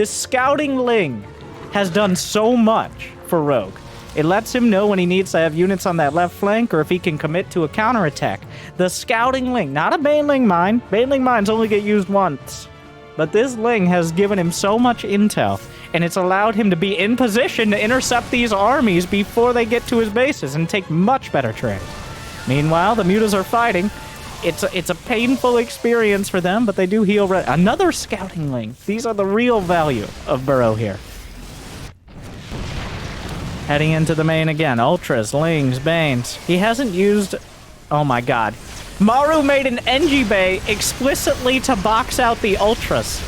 scouting ling has done so much for Rogue. It lets him know when he needs to have units on that left flank or if he can commit to a counterattack. The scouting ling, not a Baneling mine. Baneling mines only get used once. But this ling has given him so much intel, and it's allowed him to be in position to intercept these armies before they get to his bases and take much better trade. Meanwhile, the Mutas are fighting. It's a painful experience for them, but they do heal. Another scouting ling. These are the real value of Burrow here. Heading into the main again. Ultras, Lings, Banes. He hasn't used... Oh my god. Maru made an NG Bay explicitly to box out the Ultras.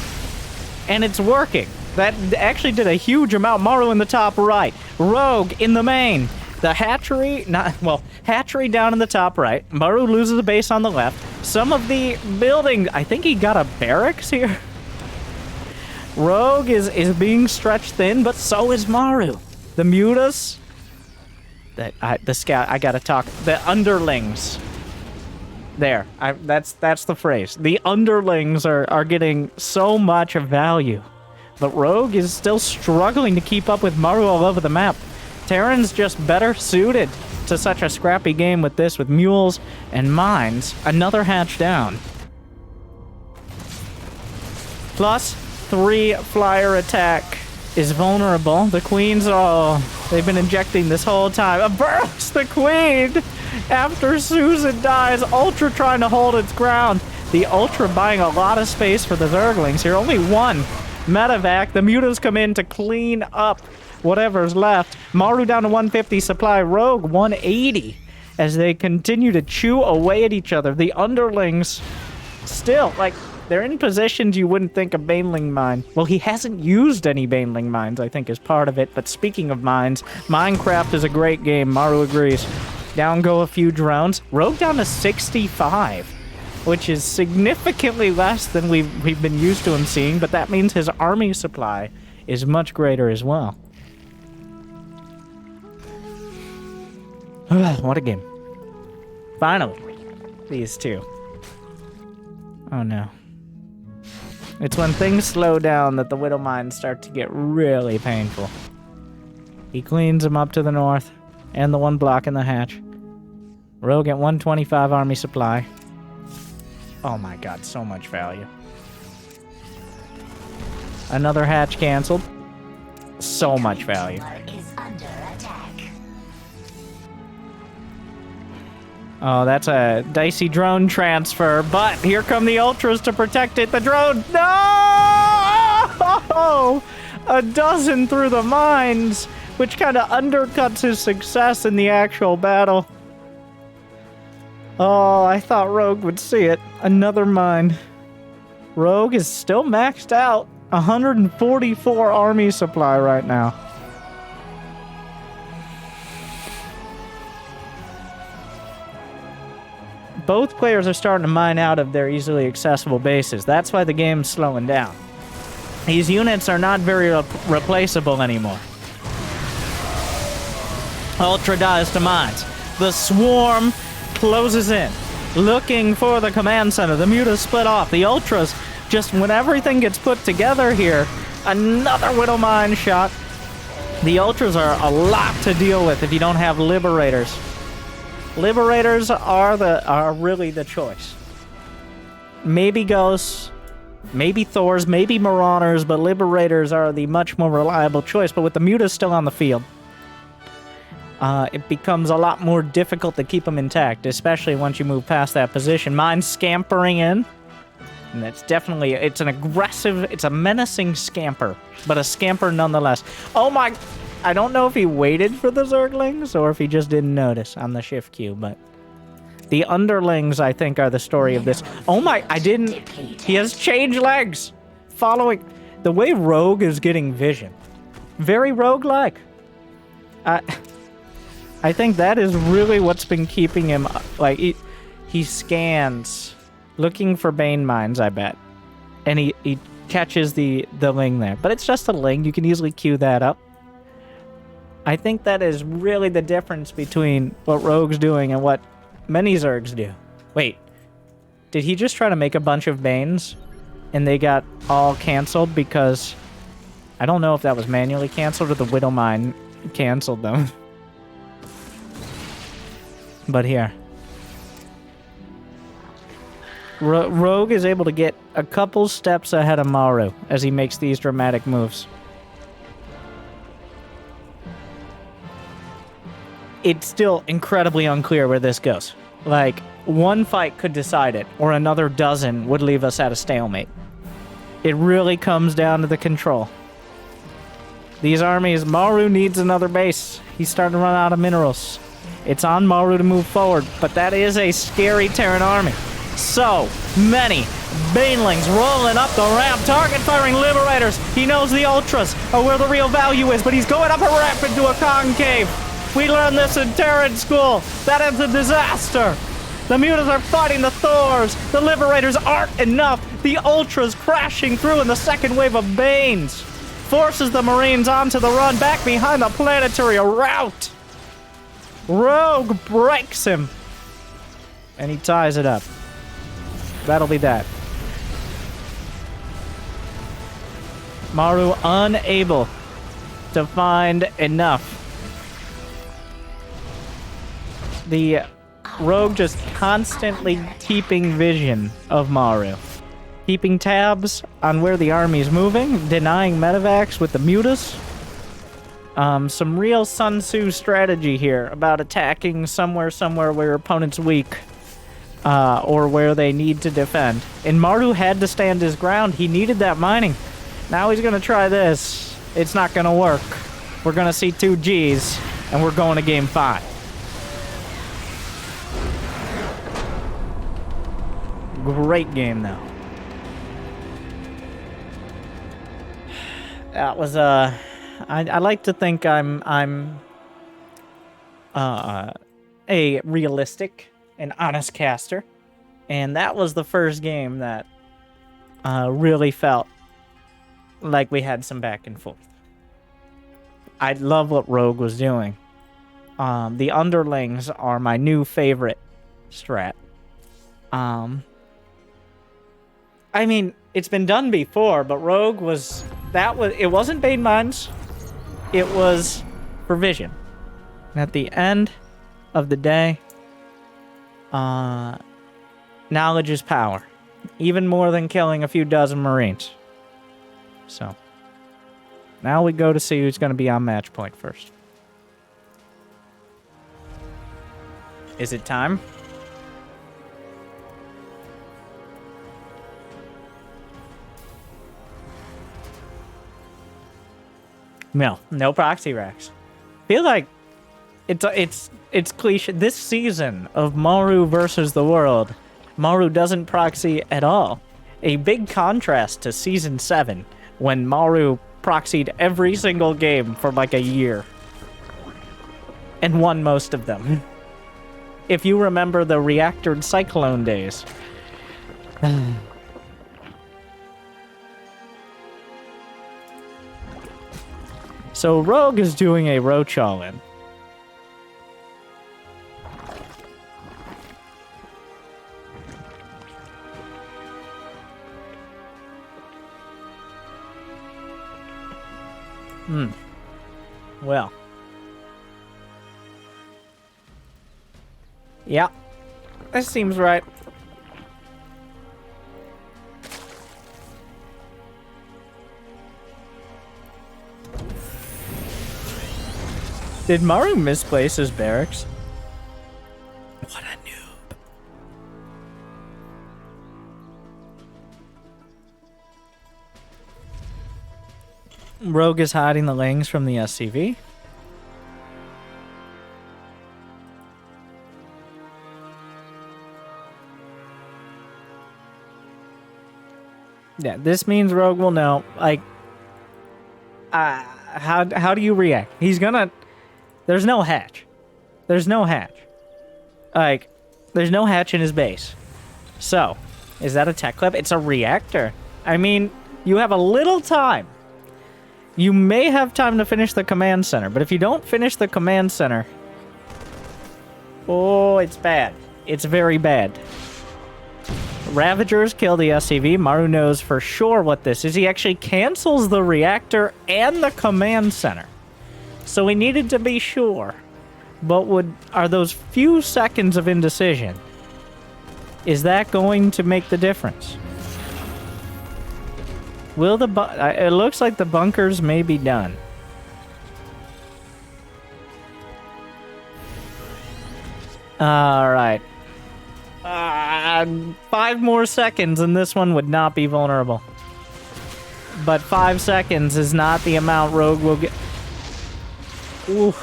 And it's working. That actually did a huge amount. Maru in the top right. Rogue in the main. The hatchery... hatchery down in the top right. Maru loses a base on the left. Some of the building... I think he got a barracks here. Rogue is being stretched thin, but so is Maru. The Mutas, the scout. I gotta talk. The underlings. There. That's the phrase. The underlings are getting so much value, but Rogue is still struggling to keep up with Maru all over the map. Terran's just better suited to such a scrappy game with this, with mules and mines. Another hatch down. +3 flyer attack. Is vulnerable. The queens, they've been injecting this whole time. Bursts the queen! After Susan dies, Ultra trying to hold its ground. The Ultra buying a lot of space for the Zerglings here. Only one medevac. The Mutas come in to clean up whatever's left. Maru down to 150 supply. Rogue 180 as they continue to chew away at each other. The underlings still, they're in positions you wouldn't think a Baneling mine. Well, he hasn't used any Baneling mines, I think, is part of it. But speaking of mines, Minecraft is a great game. Maru agrees. Down go a few drones. Rogue down to 65, which is significantly less than we've been used to him seeing. But that means his army supply is much greater as well. What a game. Finally, these two. Oh, no. It's when things slow down that the Widow mines start to get really painful. He cleans them up to the north, and the one block in the hatch. Rogue at 125 army supply. Oh my god, so much value. Another hatch canceled. So much value. Oh, that's a dicey drone transfer, but here come the Ultras to protect it. The drone, no! A dozen through the mines, which kind of undercuts his success in the actual battle. Oh, I thought Rogue would see it. Another mine. Rogue is still maxed out. 144 army supply right now. Both players are starting to mine out of their easily accessible bases. That's why the game's slowing down. These units are not very replaceable anymore. Ultra dies to mines. The swarm closes in, looking for the command center. The mutas split off. The Ultras, just when everything gets put together here, another Widow Mine shot. The Ultras are a lot to deal with if you don't have Liberators. Liberators are really the choice. Maybe Ghosts, maybe Thors, maybe Marauders, but Liberators are the much more reliable choice. But with the mutas still on the field, it becomes a lot more difficult to keep them intact, especially once you move past that position. Mine's scampering in, and that's definitely, it's an aggressive, it's a menacing scamper, but a scamper nonetheless. Oh my, I don't know if he waited for the Zerglings or if he just didn't notice on the shift queue, but the underlings, I think, are the story of this. Oh my, I didn't, he has changed legs. Following, the way Rogue is getting vision, very rogue-like. I think that is really what's been keeping him, like, he scans, looking for Bane Mines, I bet. And he catches the Ling there. But it's just a Ling, you can easily queue that up. I think that is really the difference between what Rogue's doing and what many Zergs do. Wait, did he just try to make a bunch of Banes and they got all canceled because I don't know if that was manually canceled or the Widow Mine canceled them. But here. Rogue is able to get a couple steps ahead of Maru as he makes these dramatic moves. It's still incredibly unclear where this goes. Like, one fight could decide it, or another dozen would leave us at a stalemate. It really comes down to the control. These armies, Maru needs another base. He's starting to run out of minerals. It's on Maru to move forward, but that is a scary Terran army. So many Banelings rolling up the ramp, target firing Liberators. He knows the Ultras are where the real value is, but he's going up a ramp into a concave. We learned this in Terran school. That is a disaster. The mutas are fighting the Thors. The Liberators aren't enough. The Ultras crashing through in the second wave of Banes. Forces the Marines onto the run, back behind the planetary, a rout. Rogue breaks him. And he ties it up. That'll be that. Maru unable to find enough. The Rogue just constantly keeping vision of Maru. Keeping tabs on where the army is moving, denying medevacs with the mutas. Some real Sun Tzu strategy here about attacking somewhere where your opponent's weak. Or where they need to defend. And Maru had to stand his ground. He needed that mining. Now he's going to try this. It's not going to work. We're going to see 2 Gs, and we're going to game 5. Great game, though. That was, I like to think I'm a realistic and honest caster. And that was the first game that really felt like we had some back and forth. I love what Rogue was doing. The underlings are my new favorite strat. I mean, it's been done before, but Rogue was... it wasn't Bane Mines. It was for vision. And at the end of the day, knowledge is power. Even more than killing a few dozen Marines. So, now we go to see who's going to be on match point first. Is it time? No proxy racks. Feel like it's cliche. This season of Maru versus the world, Maru doesn't proxy at all. A big contrast to season 7 when Maru proxied every single game for like a year and won most of them. If you remember the reactored Cyclone days. So Rogue is doing a roach all-in. Well. Yeah. That seems right. Did Maru misplace his barracks? What a noob. Rogue is hiding the Lings from the SCV. Yeah, this means Rogue will know. Like, how do you react? He's gonna... There's no hatch. There's no hatch. Like, there's no hatch in his base. So, is that a tech clip? It's a reactor. I mean, you have a little time. You may have time to finish the command center, but if you don't finish the command center... Oh, it's bad. It's very bad. Ravagers kill the SCV. Maru knows for sure what this is. He actually cancels the reactor and the command center. So we needed to be sure. But are those few seconds of indecision, is that going to make the difference? Will it looks like the bunkers may be done. Alright. 5 more seconds and this one would not be vulnerable. But 5 seconds is not the amount Rogue will get. Ooh.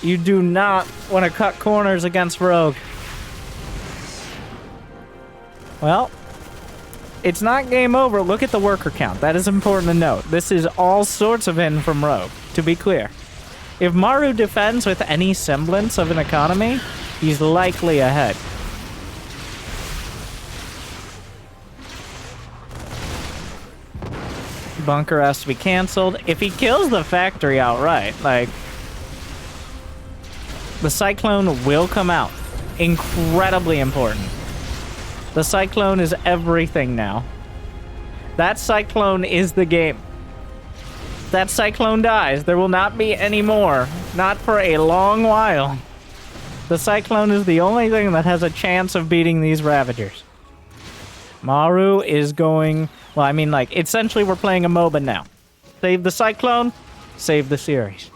You do not want to cut corners against Rogue. Well, it's not game over. Look at the worker count. That is important to note. This is all sorts of in from Rogue, to be clear. If Maru defends with any semblance of an economy, he's likely ahead. Bunker has to be canceled. If he kills the factory outright, like, the Cyclone will come out. Incredibly important. The Cyclone is everything now. That Cyclone is the game. If that Cyclone dies, there will not be any more. Not for a long while. The Cyclone is the only thing that has a chance of beating these Ravagers. Maru is going... Well, I mean, like, essentially we're playing a MOBA now. Save the Cyclone, save the series.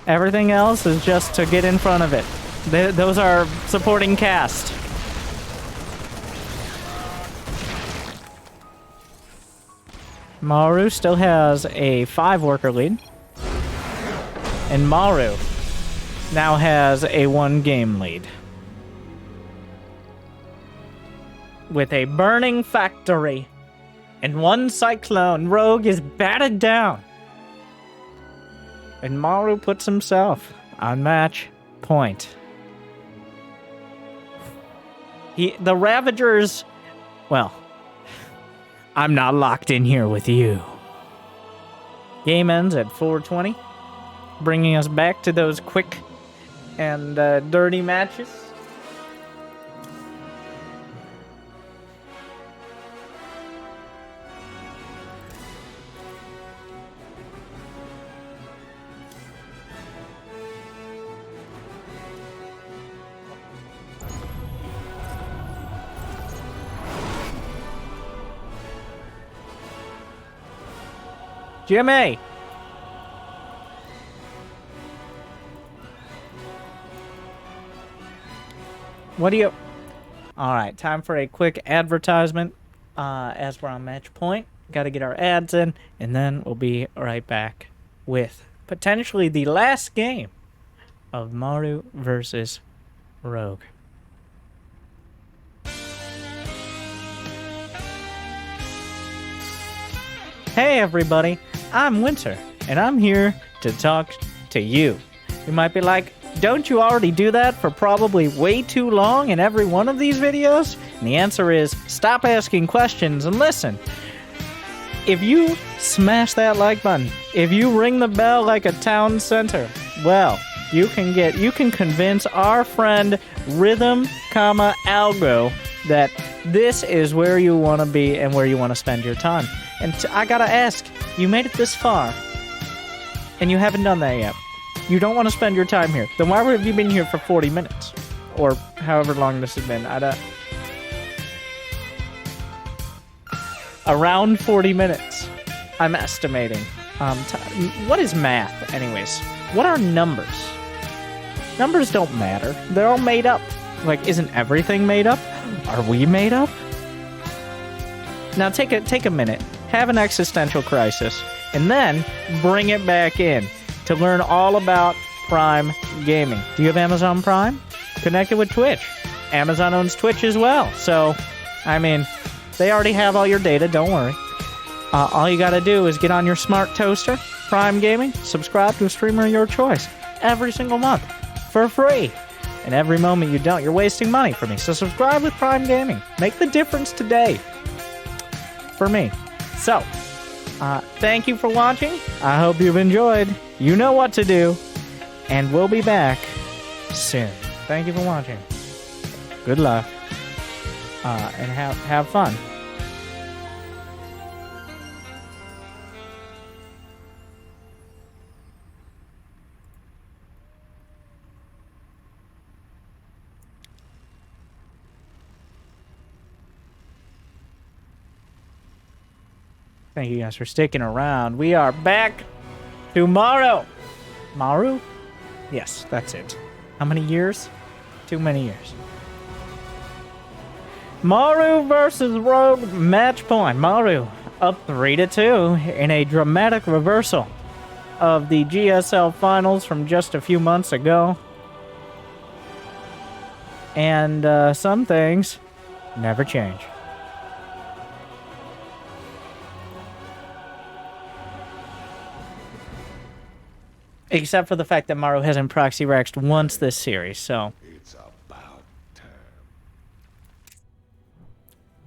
Everything else is just to get in front of it. Those are supporting cast. Maru still has a 5-worker lead. And Maru now has a 1-game lead. With a burning factory and 1 Cyclone, Rogue is batted down. And Maru puts himself on match point. The Ravagers, well, I'm not locked in here with you. Game ends at 4:20, bringing us back to those quick and dirty matches. Jimmy! What do you... Alright, time for a quick advertisement as we're on match point. Got to get our ads in, and then we'll be right back with potentially the last game of Maru versus Rogue. Hey everybody, I'm Winter, and I'm here to talk to you. You might be like, don't you already do that for probably way too long in every one of these videos? And the answer is, stop asking questions and listen. If you smash that like button, if you ring the bell like a town center, well, you can convince our friend Rhythm, Algo that this is where you want to be and where you want to spend your time. And I gotta ask, you made it this far, and you haven't done that yet. You don't want to spend your time here. Then why have you been here for 40 minutes? Or however long this has been. Around 40 minutes, I'm estimating. What is math, anyways? What are numbers? Numbers don't matter. They're all made up. Like, isn't everything made up? Are we made up? Now take a minute. Have an existential crisis, and then bring it back in to learn all about Prime Gaming. Do you have Amazon Prime? Connected with Twitch. Amazon owns Twitch as well, so, I mean, they already have all your data, don't worry. All you gotta do is get on your smart toaster, Prime Gaming, subscribe to a streamer of your choice every single month for free. And every moment you don't, you're wasting money for me. So subscribe with Prime Gaming. Make the difference today for me. So, thank you for watching. I hope you've enjoyed. You know what to do. And we'll be back soon. Thank you for watching. Good luck. And have fun. Thank you guys for sticking around. We are back to Maru. Maru? Yes, that's it. How many years? Too many years. Maru versus Rogue match point. Maru up 3-2 in a dramatic reversal of the GSL Finals from just a few months ago. And some things never change. Except for the fact that Maru hasn't proxy raxed once this series, so. It's about time.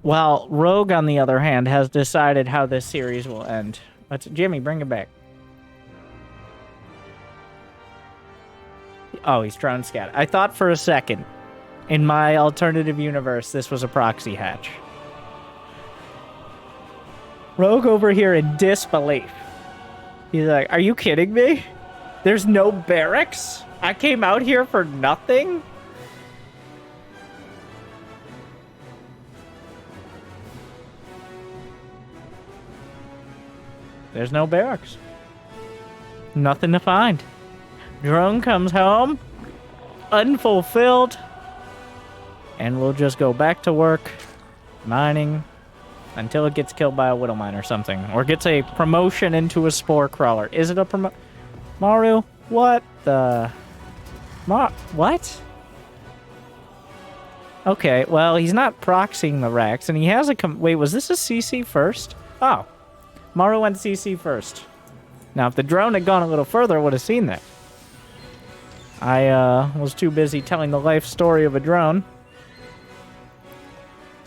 While Rogue, on the other hand, has decided how this series will end. Jimmy, bring it back. Oh, he's drone scat. I thought for a second, in my alternative universe, this was a proxy hatch. Rogue over here in disbelief. He's like, are you kidding me? There's no barracks? I came out here for nothing? There's no barracks. Nothing to find. Drone comes home, unfulfilled, and we'll just go back to work, mining, until it gets killed by a widow mine or something, or gets a promotion into a spore crawler. Is it a Maru? What the? What? Okay, well, he's not proxying the racks, and he has a wait, was this a CC first? Oh. Maru went CC first. Now, if the drone had gone a little further, I would have seen that. I was too busy telling the life story of a drone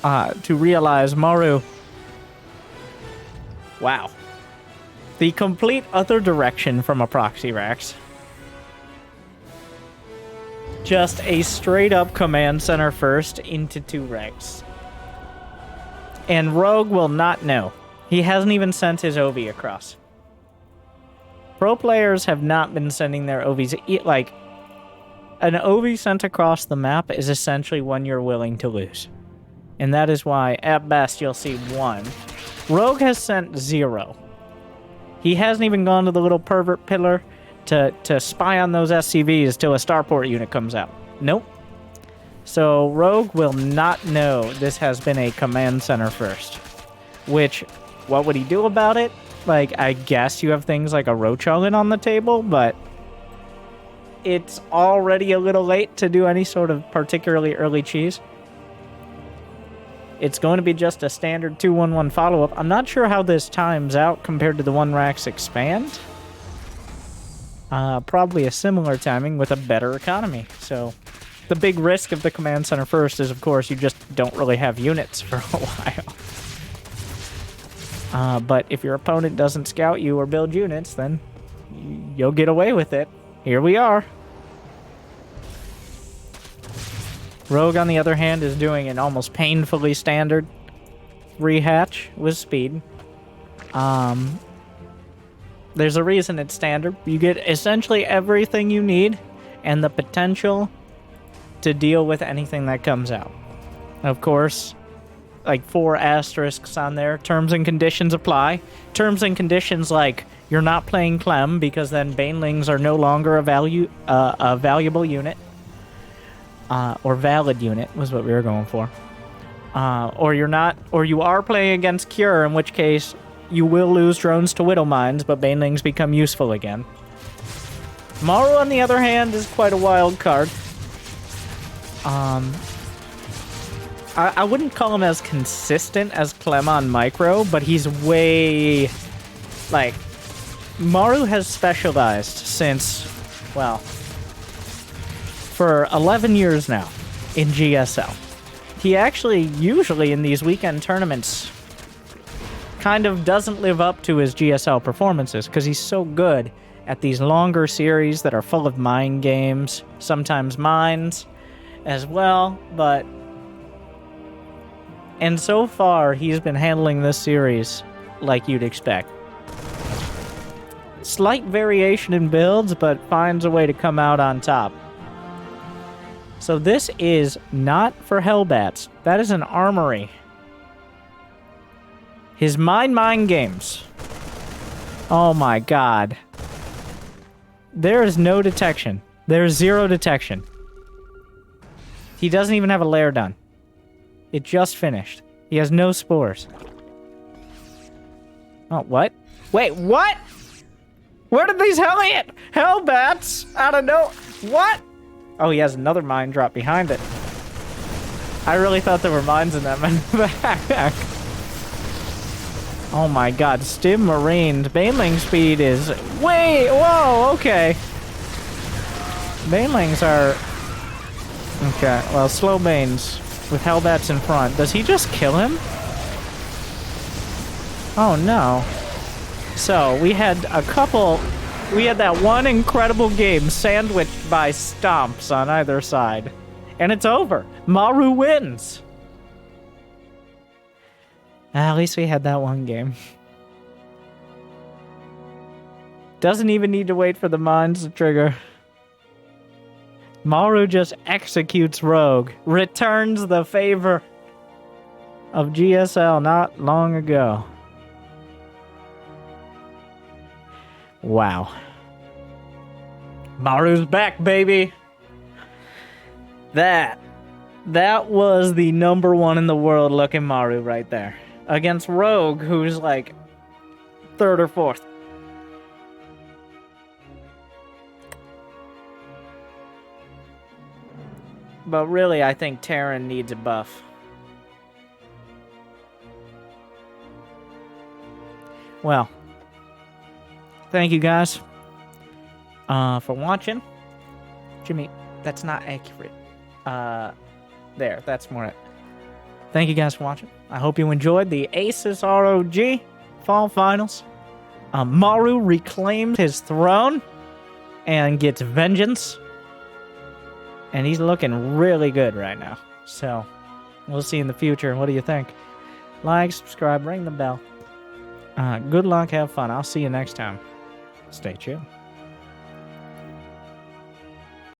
to realize Maru. Wow. The complete other direction from a proxy racks. Just a straight up command center first into 2 racks. And Rogue will not know. He hasn't even sent his OV across. Pro players have not been sending their OVs. Like, an OV sent across the map is essentially one you're willing to lose. And that is why, at best, you'll see 1. Rogue has sent 0. He hasn't even gone to the little pervert pillar to spy on those SCVs till a starport unit comes out. Nope. So Rogue will not know this has been a command center first. Which, what would he do about it? Like, I guess you have things like a Rochulin on the table, but it's already a little late to do any sort of particularly early cheese. It's going to be just a standard 2-1-1 follow-up. I'm not sure how this times out compared to the 1-Rax expand. Probably a similar timing with a better economy. So the big risk of the command center first is, of course, you just don't really have units for a while. But if your opponent doesn't scout you or build units, then you'll get away with it. Here we are. Rogue, on the other hand, is doing an almost painfully standard rehatch with speed. There's a reason it's standard. You get essentially everything you need and the potential to deal with anything that comes out. Of course, like 4 asterisks on there. Terms and conditions apply. Terms and conditions like you're not playing Clem because then Banelings are no longer a valuable unit. Or valid unit was what we were going for. Or you are playing against Cure, in which case you will lose drones to Widow Mines, but Banelings become useful again. Maru, on the other hand, is quite a wild card. I wouldn't call him as consistent as Clem on Micro, but he's way... Like, Maru has specialized since, well... for 11 years now in GSL. He actually, usually in these weekend tournaments, kind of doesn't live up to his GSL performances because he's so good at these longer series that are full of mind games, sometimes mines as well, but... And so far, he's been handling this series like you'd expect. Slight variation in builds, but finds a way to come out on top. So this is not for Hellbats. That is an armory. His mind games. Oh my god. There is no detection. There is 0 detection. He doesn't even have a lair done. It just finished. He has no spores. Oh, what? Wait, what? Where did these Hellbats out of no... What? Oh, he has another mine drop behind it. I really thought there were mines in that back. Oh my god, Stim Marines. Baneling speed is way... Whoa, okay. Banelings are... Okay, well, slow Banes with Hellbats in front. Does he just kill him? Oh no. So, we had a couple... We had that one incredible game sandwiched by stomps on either side. And it's over. Maru wins. At least we had that one game. Doesn't even need to wait for the mines to trigger. Maru just executes Rogue. Returns the favor of GSL not long ago. Wow. Maru's back, baby. That was the #1 in the world looking Maru right there. Against Rogue, who's like 3rd or 4th. But really, I think Terran needs a buff. Well, thank you guys for watching. Jimmy, that's not accurate. There, that's more it. Thank you guys for watching. I hope you enjoyed the ASUS ROG Fall Finals. Maru reclaimed his throne and gets vengeance. And he's looking really good right now. So, we'll see in the future. What do you think? Like, subscribe, ring the bell. Good luck, have fun. I'll see you next time. Stay chill.